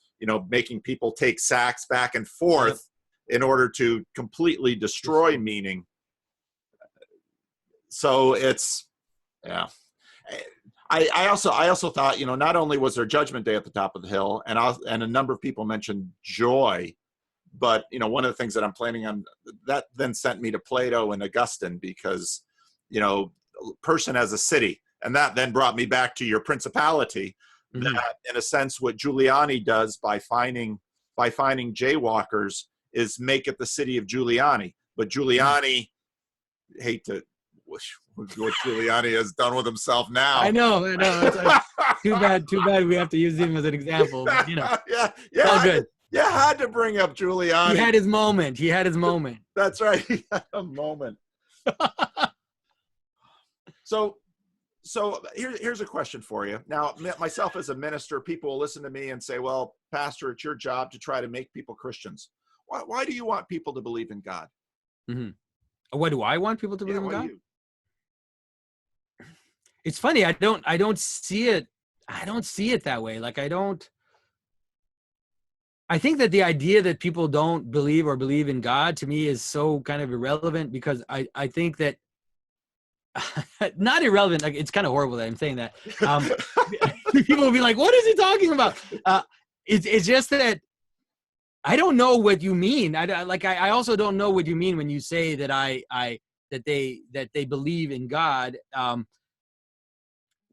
making people take sacks back and forth in order to completely destroy meaning. So it's, yeah. I also thought, not only was there Judgment Day at the top of the hill, and a number of people mentioned joy, but one of the things that I'm planning on, that then sent me to Plato and Augustine, because person as a city, and that then brought me back to your principality. Mm-hmm. That in a sense what Giuliani does by finding jaywalkers is make it the city of Giuliani. But Giuliani, hate to wish what Giuliani has done with himself now. I know. It's like, too bad we have to use him as an example. But, yeah. All good. I had to bring up Giuliani. He had his moment. That's right. He had a moment. So here's a question for you. Now, myself as a minister, people will listen to me and say, well, Pastor, it's your job to try to make people Christians. Why do you want people to believe in God? Mm-hmm. Why do I want people to believe in God? You? It's funny. I don't see it that way. Like, I think that the idea that people don't believe in God, to me, is so kind of irrelevant, because I think that not irrelevant. Like, it's kind of horrible that I'm saying that. People will be like, what is he talking about? It's just that I don't know what you mean. I also don't know what you mean when you say that that they believe in God.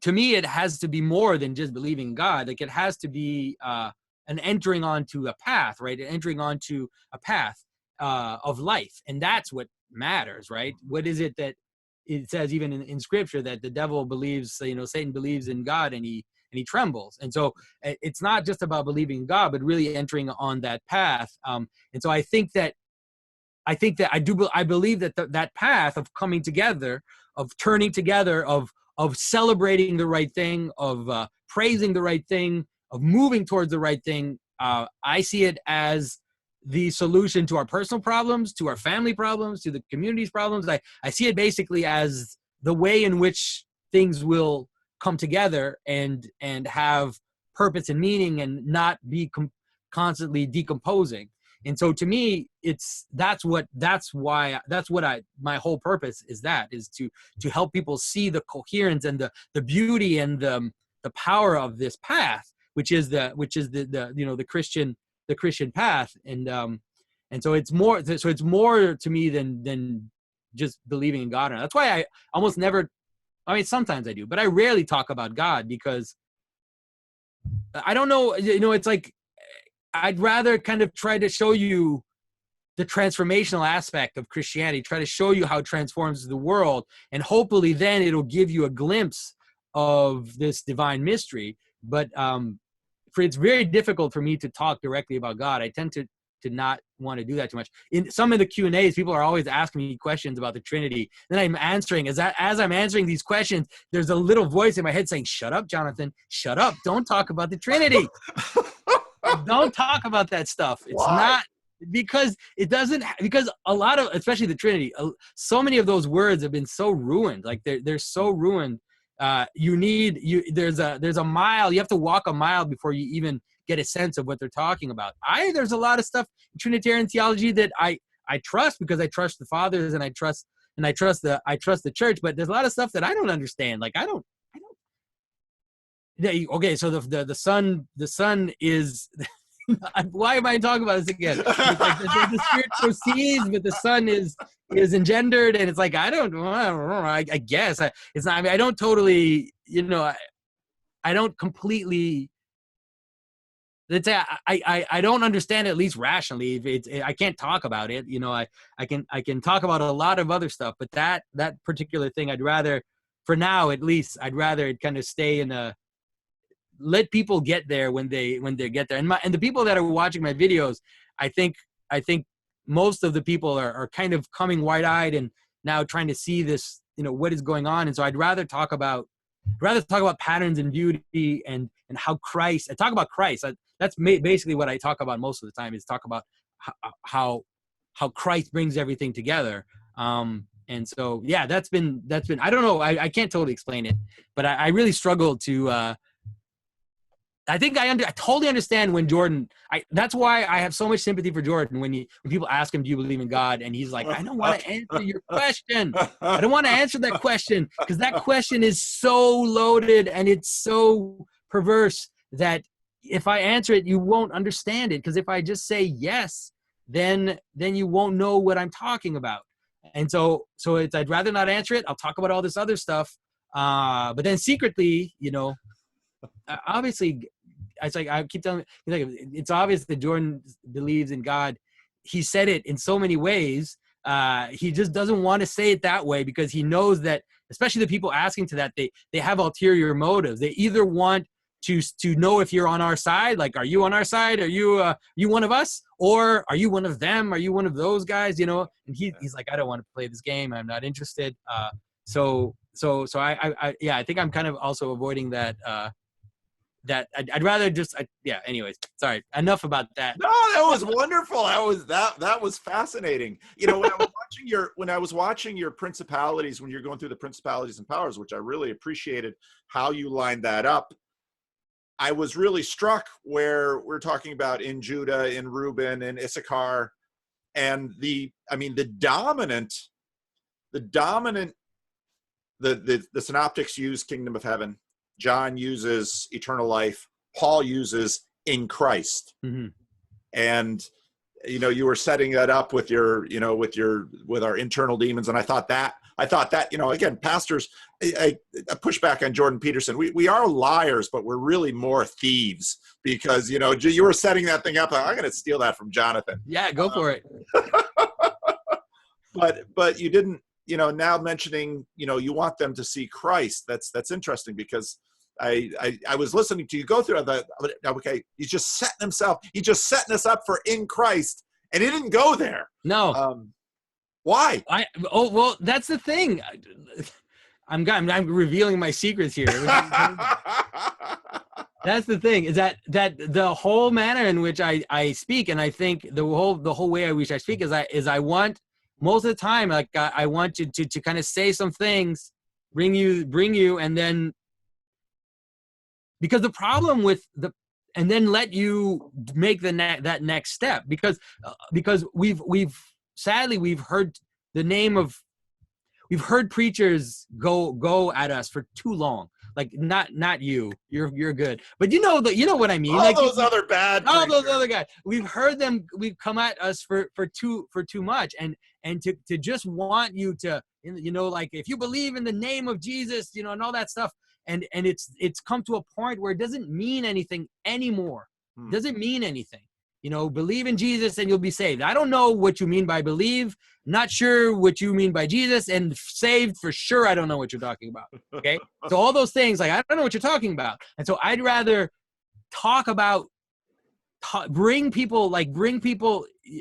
To me, it has to be more than just believing in God. Like, it has to be an entering onto a path, right? Entering onto a path of life, and that's what matters, right? What is it that it says even in Scripture that the devil believes? Satan believes in God and he trembles. And so it's not just about believing in God, but really entering on that path. And so I think that I believe that that path of coming together, of turning together, of celebrating the right thing, of praising the right thing, of moving towards the right thing, I see it as the solution to our personal problems, to our family problems, to the community's problems. I see it basically as the way in which things will come together and have purpose and meaning, and not be constantly decomposing. And so to me, my whole purpose is to help people see the coherence and the beauty and the power of this path, which is the Christian path. And so it's more to me than just believing in God. And that's why I almost never, sometimes I do, but I rarely talk about God, because I don't know, it's like, I'd rather kind of try to show you the transformational aspect of Christianity, try to show you how it transforms the world, and hopefully then it'll give you a glimpse of this divine mystery. But it's very difficult for me to talk directly about God. I tend to not want to do that too much. In some of the Q&As, people are always asking me questions about the Trinity. Then I'm answering. As I'm answering these questions, there's a little voice in my head saying, shut up, Jonathan. Shut up. Don't talk about the Trinity. Don't talk about that stuff. It's Why? Not because it doesn't, because a lot of, especially the Trinity, so many of those words have been so ruined. Like they're so ruined. There's a mile, you have to walk a mile before you even get a sense of what they're talking about. There's a lot of stuff in Trinitarian theology that I trust, because I trust the fathers and I trust the church, but there's a lot of stuff that I don't understand. Like I don't okay, so the son is why am I talking about this again? It's like the Spirit proceeds, but the Son is engendered, and it's like I don't know. I guess it's not. I don't totally, I don't completely It's I don't understand it, at least rationally. If it's, I can't talk about it. You know, I can talk about a lot of other stuff, but that particular thing, I'd rather, for now at least, I'd rather it kind of stay in a, let people get there when they get there. And the people that are watching my videos, I think most of the people are kind of coming wide-eyed and now trying to see this, you know, what is going on. And so I'd rather talk about patterns and beauty and how Christ, I talk about Christ. That's basically what I talk about most of the time, is talk about how Christ brings everything together. And so, yeah, that's been, I don't know. I can't totally explain it, but I really struggle to, I think I totally understand when Jordan, that's why I have so much sympathy for Jordan when people ask him, do you believe in God? And he's like, I don't want to answer your question. I don't want to answer that question, because that question is so loaded and it's so perverse that if I answer it, you won't understand it. Because if I just say yes, then you won't know what I'm talking about. And so I'd rather not answer it. I'll talk about all this other stuff. But then secretly, you know, obviously, it's like I keep telling, it's obvious that Jordan believes in God. He said it in so many ways. He just doesn't want to say it that way, because he knows that, especially the people asking to that, they have ulterior motives. They either want to know if you're on our side, like, are you on our side? Are you one of us? Or are you one of them? Are you one of those guys? You know? And he's like, I don't want to play this game. I'm not interested. So I think I'm kind of also avoiding that. That I'd rather just, yeah. Anyways, sorry. Enough about that. No, that was wonderful. That was fascinating. You know, when I was watching your principalities, when you're going through the principalities and powers, which I really appreciated how you lined that up. I was really struck where we're talking about in Judah, in Reuben, in Issachar, and the dominant, the synoptics use kingdom of heaven. John uses eternal life. Paul uses in Christ. Mm-hmm. And, you know, you were setting that up with with our internal demons. And I thought that, you know, again, pastors, I push back on Jordan Peterson. We are liars, but we're really more thieves, because, you know, you were setting that thing up. I'm going to steal that from Jonathan. Yeah, go for it. But you didn't, you know, now mentioning, you know, you want them to see Christ. That's interesting, because I was listening to you go through that. Okay, he's just setting us up for in Christ, and he didn't go there. No. Why? Well, that's the thing. I'm revealing my secrets here. That's the thing, is that the whole manner in which I speak, and I think the whole way I wish I speak is I want, most of the time, like, I want you to kind of say some things, bring you, and then, because the problem with and then let you make that next step, because we've sadly heard we've heard preachers go at us for too long. Like, not you, you're good, but you know what I mean. All those other guys, we've heard them. We've come at us for too much, and to just want you to, you know, like, if you believe in the name of Jesus, you know, and all that stuff, and it's come to a point where it doesn't mean anything anymore. It doesn't mean anything. You know, believe in Jesus and you'll be saved. I don't know what you mean by believe. Not sure what you mean by Jesus, and saved for sure. I don't know what you're talking about. Okay. So all those things, like, I don't know what you're talking about. And so I'd rather talk about, bring people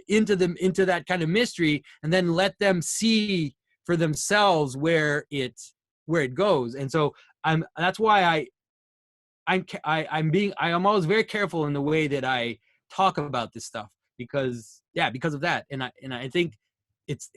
into that kind of mystery, and then let them see for themselves where it goes. And so that's why I'm always very careful in the way that I talk about this stuff, because of that. And I think it's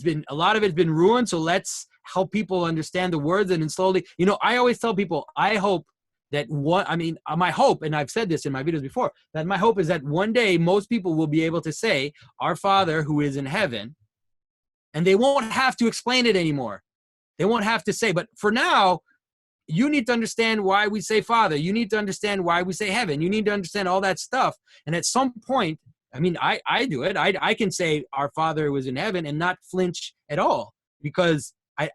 been, a lot of it's been ruined. So let's help people understand the words, and then slowly, you know, I always tell people, I hope that my hope, and I've said this in my videos before, that my hope is that one day most people will be able to say, our Father who is in heaven, and they won't have to explain it anymore. They won't have to say, but for now, you need to understand why we say Father. You need to understand why we say heaven. You need to understand all that stuff. And at some point, I mean, I do it. I can say our Father who is in heaven and not flinch at all, because I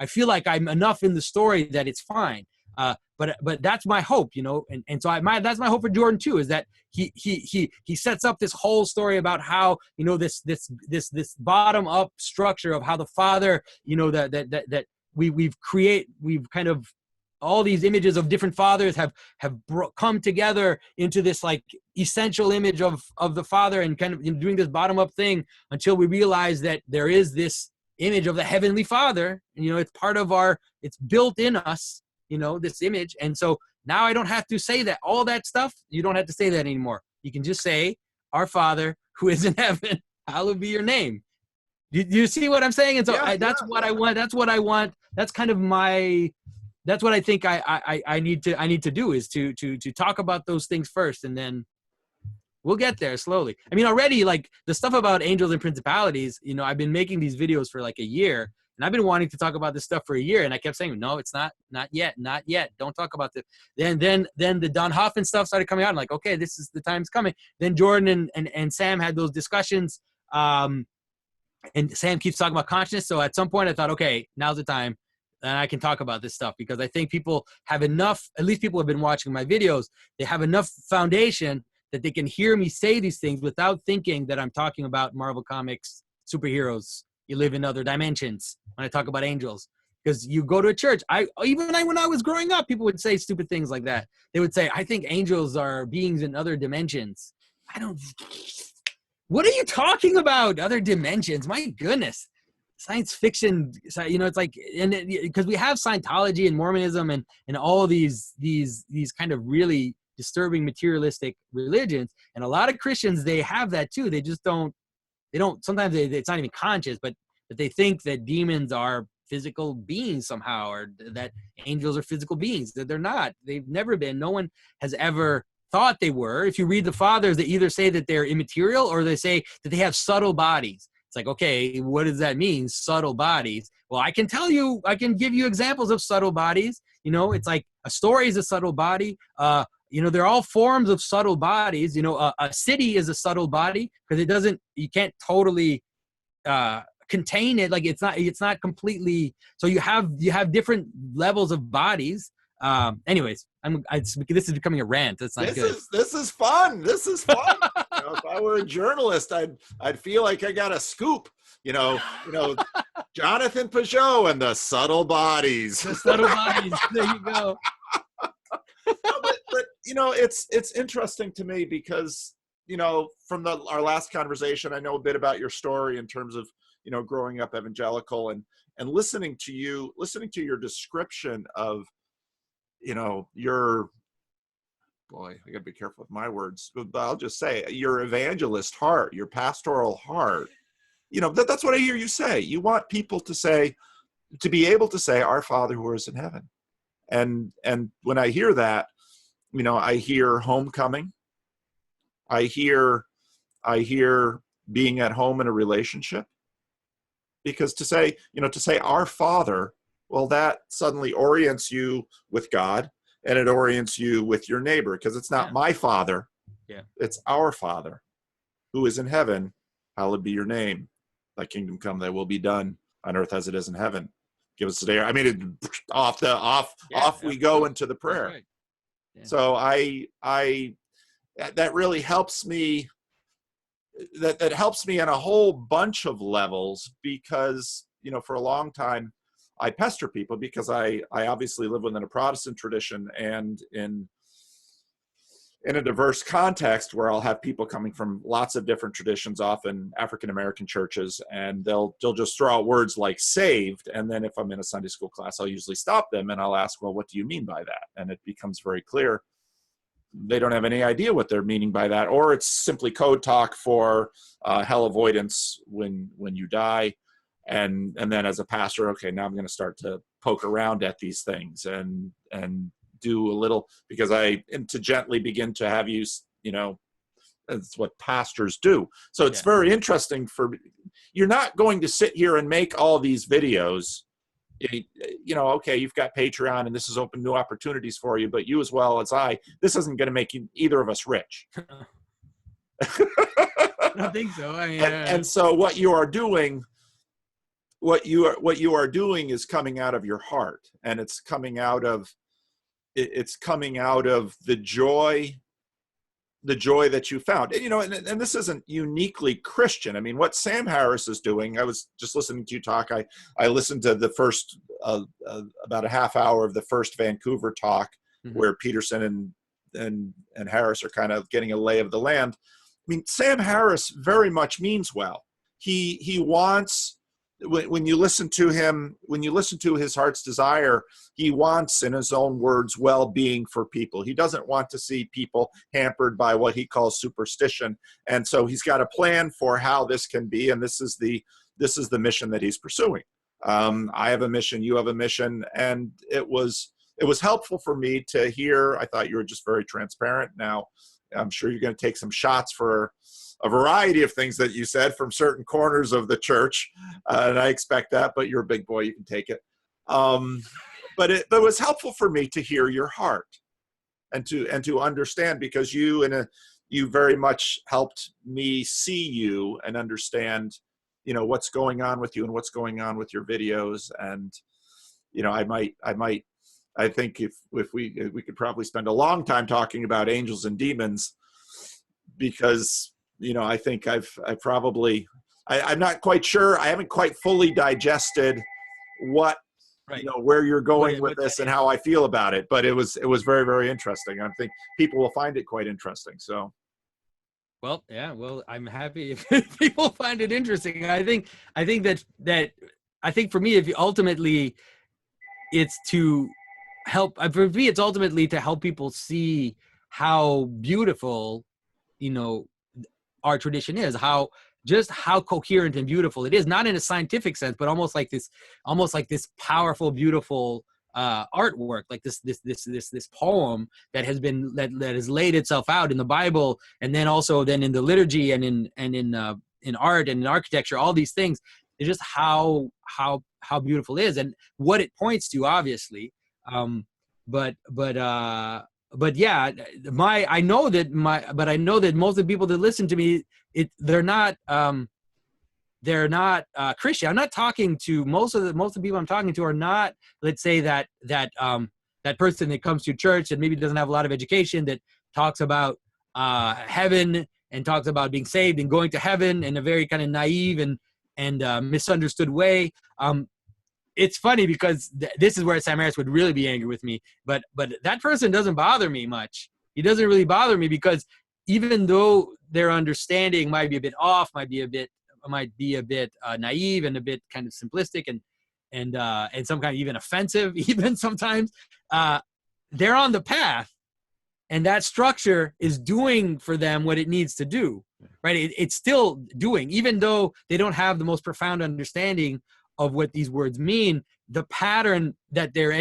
feel like I'm enough in the story that it's fine. But that's my hope, you know, and so that's my hope for Jordan too, is that he sets up this whole story about how, you know, this bottom up structure of how the Father, you know, that we've kind of, all these images of different fathers have come together into this like essential image of the Father, and kind of, you know, doing this bottom up thing until we realize that there is this image of the Heavenly Father, and, you know, it's built in us, you know, this image. And so now I don't have to say that, all that stuff, you don't have to say that anymore. You can just say, our Father who is in heaven, hallowed be your name. Do you see what I'm saying? And so that's what I want. That's what I want. That's kind of that's what I think I need to do, is to talk about those things first, and then we'll get there slowly. I mean, already, like, the stuff about angels and principalities, you know, I've been making these videos for like a year, and I've been wanting to talk about this stuff for a year, and I kept saying, no, it's not yet. Don't talk about this. Then the Don Hoffman stuff started coming out. I'm like, okay, this is the time's coming. Then Jordan and Sam had those discussions, and Sam keeps talking about consciousness. So at some point I thought, okay, now's the time, and I can talk about this stuff, because I think people have enough, at least people who have been watching my videos, they have enough foundation that they can hear me say these things without thinking that I'm talking about Marvel Comics, superheroes. You live in other dimensions when I talk about angels. Because you go to a church, when I was growing up, people would say stupid things like that. They would say, I think angels are beings in other dimensions. What are you talking about? Other dimensions? My goodness. Science fiction, you know, it's like, because we have Scientology and Mormonism and all these kind of really disturbing materialistic religions, and a lot of Christians, they have that too. They just don't sometimes it's not even conscious, but they think that demons are physical beings somehow, or that angels are physical beings. That they're not. They've never been. No one has ever thought they were. If you read the Fathers, they either say that they're immaterial, or they say that they have subtle bodies. It's like, okay, what does that mean, subtle bodies? Well, I can give you examples of subtle bodies. You know, it's like a story is a subtle body. You know, they're all forms of subtle bodies. You know, a city is a subtle body, because you can't totally contain it. Like, it's not completely. So you have different levels of bodies. Anyways, this is becoming a rant. That's not good. This is fun. This is fun. You know, if I were a journalist, I'd feel like I got a scoop. You know, Jonathan Peugeot and the subtle bodies. The subtle bodies. There you go. No, but you know, it's interesting to me, because, you know, from our last conversation, I know a bit about your story in terms of, you know, growing up evangelical, and listening to your description of, you know, boy, I gotta be careful with my words, but I'll just say your evangelist heart, your pastoral heart. You know, that's what I hear you say. You want people to be able to say, our Father who is in heaven. And when I hear that, you know, I hear homecoming. I hear being at home in a relationship. Because to say our Father, well, that suddenly orients you with God, and it orients you with your neighbor, because it's not my Father. Yeah. It's our Father who is in heaven. Hallowed be your name. Thy kingdom come, thy will be done on earth as it is in heaven. Give us today. I mean, off we go into the prayer. Right. Yeah. So that really helps me. That helps me on a whole bunch of levels, because, you know, for a long time I pester people, because I obviously live within a Protestant tradition, and in a diverse context where I'll have people coming from lots of different traditions, often African-American churches, and they'll just throw out words like saved. And then if I'm in a Sunday school class, I'll usually stop them and I'll ask, well, what do you mean by that? And it becomes very clear they don't have any idea what they're meaning by that, or it's simply code talk for hell avoidance when you die. And then as a pastor, okay, now I'm going to start to poke around at these things and do a little, because to gently begin to have you, you know, that's what pastors do. So it's very interesting you're not going to sit here and make all these videos. You know, okay, you've got Patreon and this has opened new opportunities for you, but you as well as this isn't going to make either of us rich. I don't think so. I mean, and so what you are doing is coming out of your heart, and it's coming out of it's coming out of the joy that you found. And, you know, and this isn't uniquely Christian. I mean, what Sam Harris is doing, I was just listening to you talk. I listened to the first, about a half hour of the first Vancouver talk, where Peterson and Harris are kind of getting a lay of the land. I mean, Sam Harris very much means well. He wants, when you listen to him, when you listen to his heart's desire, he wants, in his own words, well-being for people. He doesn't want to see people hampered by what he calls superstition. And so he's got a plan for how this can be. And this is the mission that he's pursuing. I have a mission, you have a mission. And it was helpful for me to hear. I thought you were just very transparent. Now, I'm sure you're going to take some shots for a variety of things that you said from certain corners of the church. And I expect that, but you're a big boy, you can take it. But it was helpful for me to hear your heart and to understand, because you very much helped me see you and understand, you know, what's going on with you and what's going on with your videos. And, you know, I think if we could probably spend a long time talking about angels and demons, because, you know, I think I'm not quite sure. I haven't quite fully digested what, you know, where you're going with this and how I feel about it. But it was very, very interesting. I think people will find it quite interesting. So. Well, yeah, well, I'm happy if people find it interesting. I think for me, if you ultimately, it's to help, for me, it's ultimately to help people see how beautiful, you know, our tradition is, how coherent and beautiful it is, not in a scientific sense, but almost like this powerful, beautiful artwork, like this poem that has been that has laid itself out in the Bible, and then also in the liturgy and in art and in architecture, all these things. It's just how beautiful it is and what it points to, obviously. But yeah, I know that most of the people that listen to me, they're not Christian. I'm not talking to most of the people I'm talking to are not, let's say that person that comes to church and maybe doesn't have a lot of education, that talks about heaven and talks about being saved and going to heaven in a very kind of naive and misunderstood way. It's funny because this is where Sam Harris would really be angry with me, but that person doesn't bother me much. He doesn't really bother me, because even though their understanding might be a bit off, might be a bit naive and a bit kind of simplistic and some kind of even offensive, even sometimes, they're on the path, and that structure is doing for them what it needs to do, right? It's still doing, even though they don't have the most profound understanding of what these words mean. The pattern that they're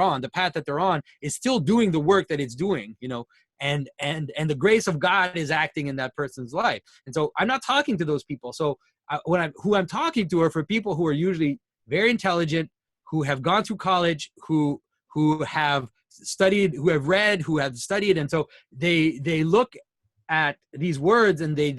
on, the path that they're on, is still doing the work that it's doing, you know, and the grace of God is acting in that person's life. And so I'm not talking to those people. So who I'm talking to are for people who are usually very intelligent, who have gone through college, who have studied, who have read, who have studied, and so they look at these words and they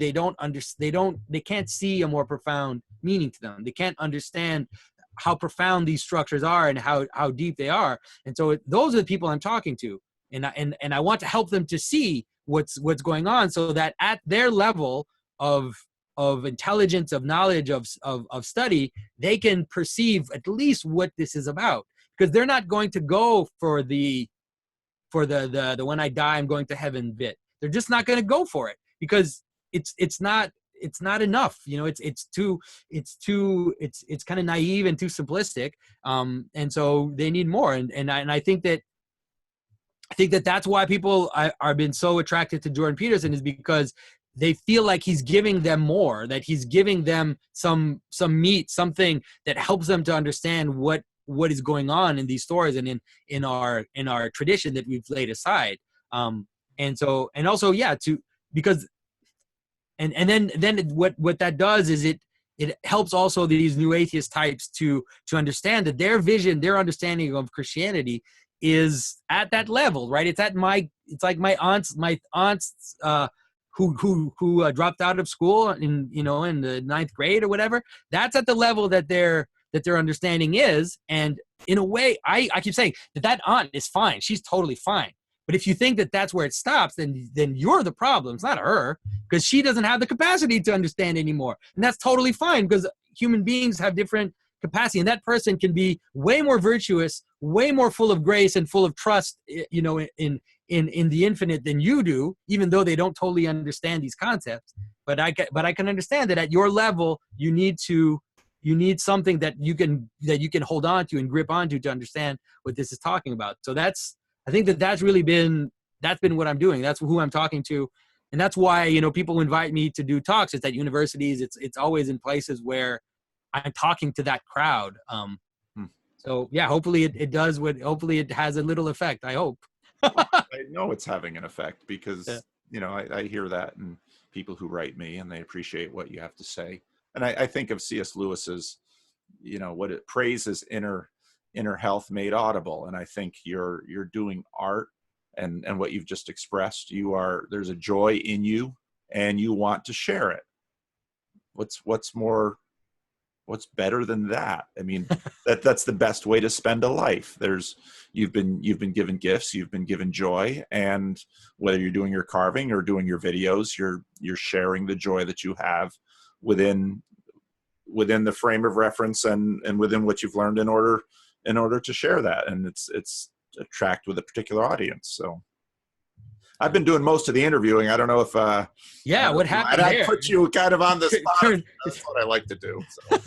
can't see a more profound meaning to them. They can't understand how profound these structures are and how deep they are. And so those are the people I'm talking to, and I want to help them to see what's going on, so that at their level of intelligence, of knowledge, of study, they can perceive at least what this is about. Because they're not going to go for the when I die I'm going to heaven bit. They're just not going to go for it, because it's not enough. You know, it's kind of naive and too simplistic. And so they need more. And I think that that's why people are been so attracted to Jordan Peterson, is because they feel like he's giving them more, that he's giving them some meat, something that helps them to understand what is going on in these stories and in our tradition that we've laid aside. And also, yeah, because then what that does is it helps also these new atheist types to understand that their vision, their understanding of Christianity is at that level, right? It's like my aunts who dropped out of school in the 9th grade or whatever. That's at the level that they're that their understanding is. And in a way, I keep saying that aunt is fine. She's totally fine. But if you think that that's where it stops, then you're the problem. It's not her, because she doesn't have the capacity to understand anymore. And that's totally fine, because human beings have different capacity. And that person can be way more virtuous, way more full of grace and full of trust, you know, in the infinite than you do, even though they don't totally understand these concepts. But I can understand that at your level, you need something that you can hold on to and grip onto to understand what this is talking about. So I think that's really been what I'm doing. That's who I'm talking to. And that's why, you know, people invite me to do talks. It's at universities. It's always in places where I'm talking to that crowd. So yeah, hopefully hopefully it has a little effect. I hope. I know it's having an effect, because, Yeah. you know, I hear that in people who write me, and they appreciate what you have to say. And I think of C.S. Lewis's, you know, what it praises inner health made audible. And I think you're doing art, and what you've just expressed, there's a joy in you, and you want to share it. What's better than that? I mean, that's the best way to spend a life. You've been given gifts, you've been given joy, and whether you're doing your carving or doing your videos, you're sharing the joy that you have within the frame of reference and within what you've learned in order to share that. And it's attract with a particular audience. So I've been doing most of the interviewing. I don't know if What happened there? I put you kind of on the spot. That's what I like to do. So.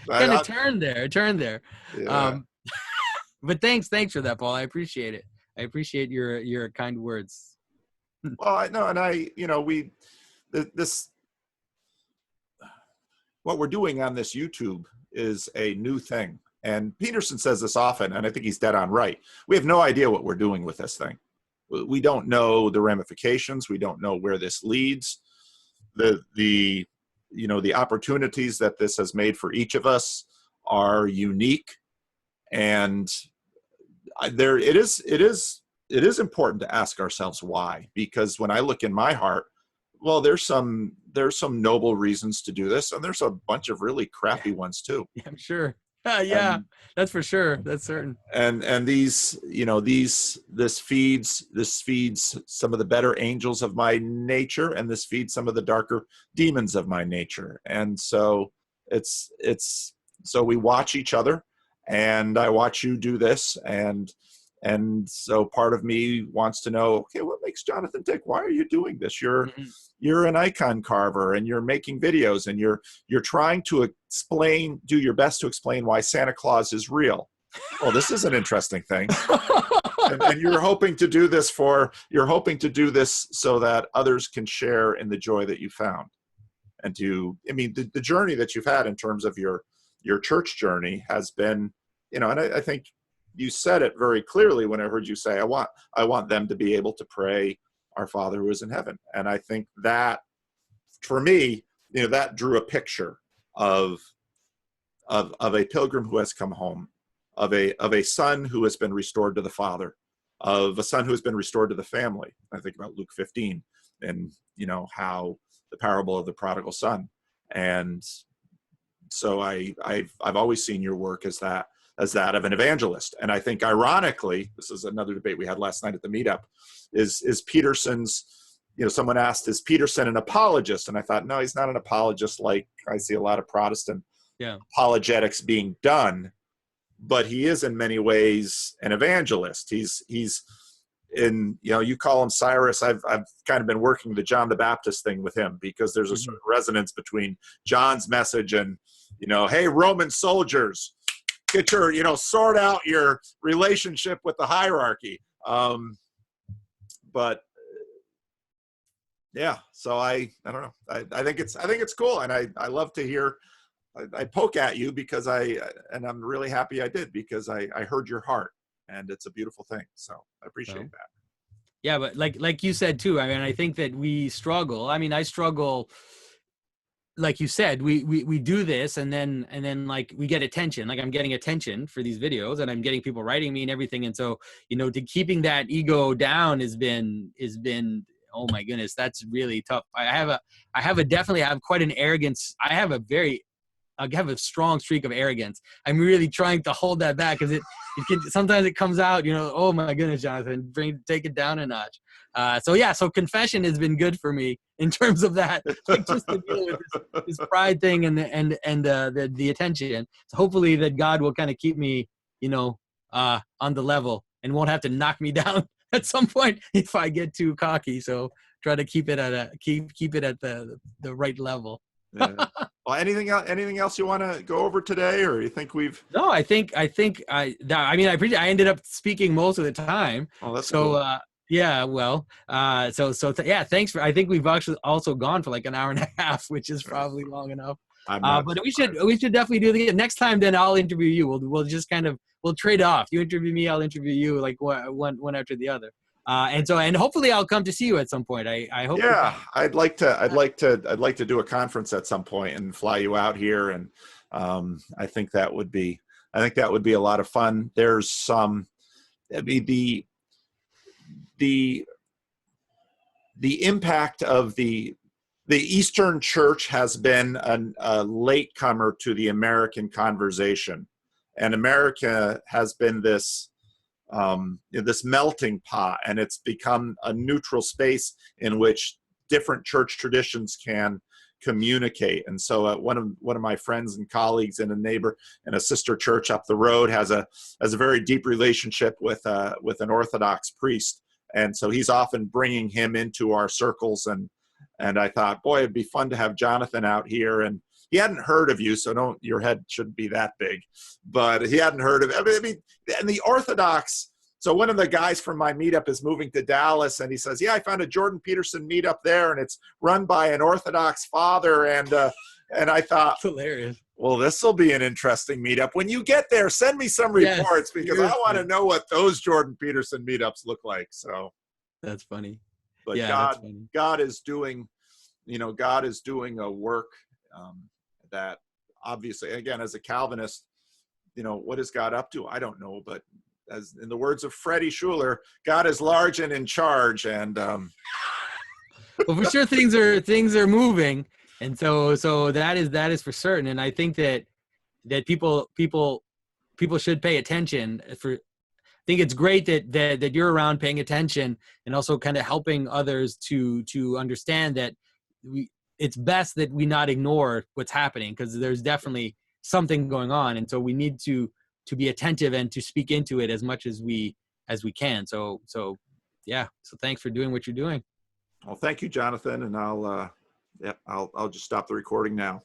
Kind of turn there. Yeah. But thanks for that, Paul. I appreciate it. I appreciate your kind words. Well, I know, and you know, what we're doing on this YouTube is a new thing. And Peterson says this often, and I think he's dead on right. We have no idea what we're doing with this thing. We don't know the ramifications. We don't know where this leads. The opportunities that this has made for each of us are unique, and it is important to ask ourselves why. Because when I look in my heart, well, there's some noble reasons to do this, and there's a bunch of really crappy ones too. Yeah, I'm sure. Yeah, that's for sure. That's certain. And these, you know, this feeds some of the better angels of my nature, and this feeds some of the darker demons of my nature. And so so we watch each other, and I watch you do this, and so part of me wants to know, okay, what makes Jonathan tick? Why are you doing this? You're an icon carver, and you're making videos, and you're trying to do your best to explain why Santa Claus is real. Well, this is an interesting thing. and you're hoping to do this so that others can share in the joy that you found. And the journey that you've had in terms of your church journey has been, you know, and I think you said it very clearly when I heard you say, I want them to be able to pray, Our Father who is in heaven. And I think that, for me, you know, that drew a picture of a pilgrim who has come home, of a son who has been restored to the Father, of a son who has been restored to the family. I think about Luke 15, and, you know, how the parable of the prodigal son. And so I've always seen your work as that of an evangelist. And I think, ironically, this is another debate we had last night at the meetup, is Peterson's, you know, someone asked, is Peterson an apologist? And I thought, no, he's not an apologist like I see a lot of Protestant apologetics being done, but he is in many ways an evangelist. He's in, you know, you call him Cyrus. I've kind of been working the John the Baptist thing with him, because there's a certain resonance between John's message and, you know, hey, Roman soldiers, get your, you know, sort out your relationship with the hierarchy. But yeah, so I don't know. I think it's cool, and I love to hear. I poke at you because I'm really happy I did, because I heard your heart, and it's a beautiful thing. So I appreciate that. Yeah, but like you said too, I mean, I think that we struggle. I mean, I struggle, like you said, we do this, and then like we get attention. Like I'm getting attention for these videos, and I'm getting people writing me and everything. And so, you know, to keeping that ego down has been, oh my goodness, that's really tough. I definitely have quite an arrogance. I have a very I have a strong streak of arrogance. I'm really trying to hold that back because sometimes it comes out, oh my goodness, Jonathan, take it down a notch. So confession has been good for me in terms of that, like just to deal with this pride thing and the attention. So hopefully that God will kind of keep me, on the level and won't have to knock me down at some point if I get too cocky. So try to keep it at keep it at the right level. Yeah. Well, anything else you want to go over today, or you think we've? No, I ended up speaking most of the time. Oh, that's so cool. Yeah, well, yeah, thanks for. I think we've actually also gone for like an hour and a half, which is probably long enough. But we should definitely do it again next time. Then I'll interview you. We'll just kind of trade off. You interview me, I'll interview you, like one after the other. And hopefully I'll come to see you at some point. I hope. Yeah, I'd like to do a conference at some point and fly you out here, and I think that would be a lot of fun. There's some, the impact of the Eastern Church has been a latecomer to the American conversation, and America has been this melting pot, and it's become a neutral space in which different church traditions can communicate. And so one of my friends and colleagues and a neighbor in a sister church up the road has a very deep relationship with an Orthodox priest, and so he's often bringing him into our circles, and I thought, boy, it'd be fun to have Jonathan out here. And he hadn't heard of you, so your head shouldn't be that big, but he hadn't heard of it. I mean, and the Orthodox. So one of the guys from my meetup is moving to Dallas, and he says, yeah, I found a Jordan Peterson meetup there, and it's run by an Orthodox father. And I thought, That's hilarious. Well, this will be an interesting meetup. When you get there, send me some reports, because I want to know what those Jordan Peterson meetups look like. So that's funny. But yeah, God is doing, God is doing a work that obviously, again, as a Calvinist, what is God up to? I don't know, but as in the words of Freddie Schuler, God is large and in charge. And well, for sure, things are moving, and so that is for certain. And I think that people should pay attention. I think it's great that you're around paying attention and also kind of helping others to understand that it's best that we not ignore what's happening, because there's definitely something going on, and so we need to be attentive and to speak into it as much as we can. So thanks for doing what you're doing. Well, thank you, Jonathan, and I'll just stop the recording now.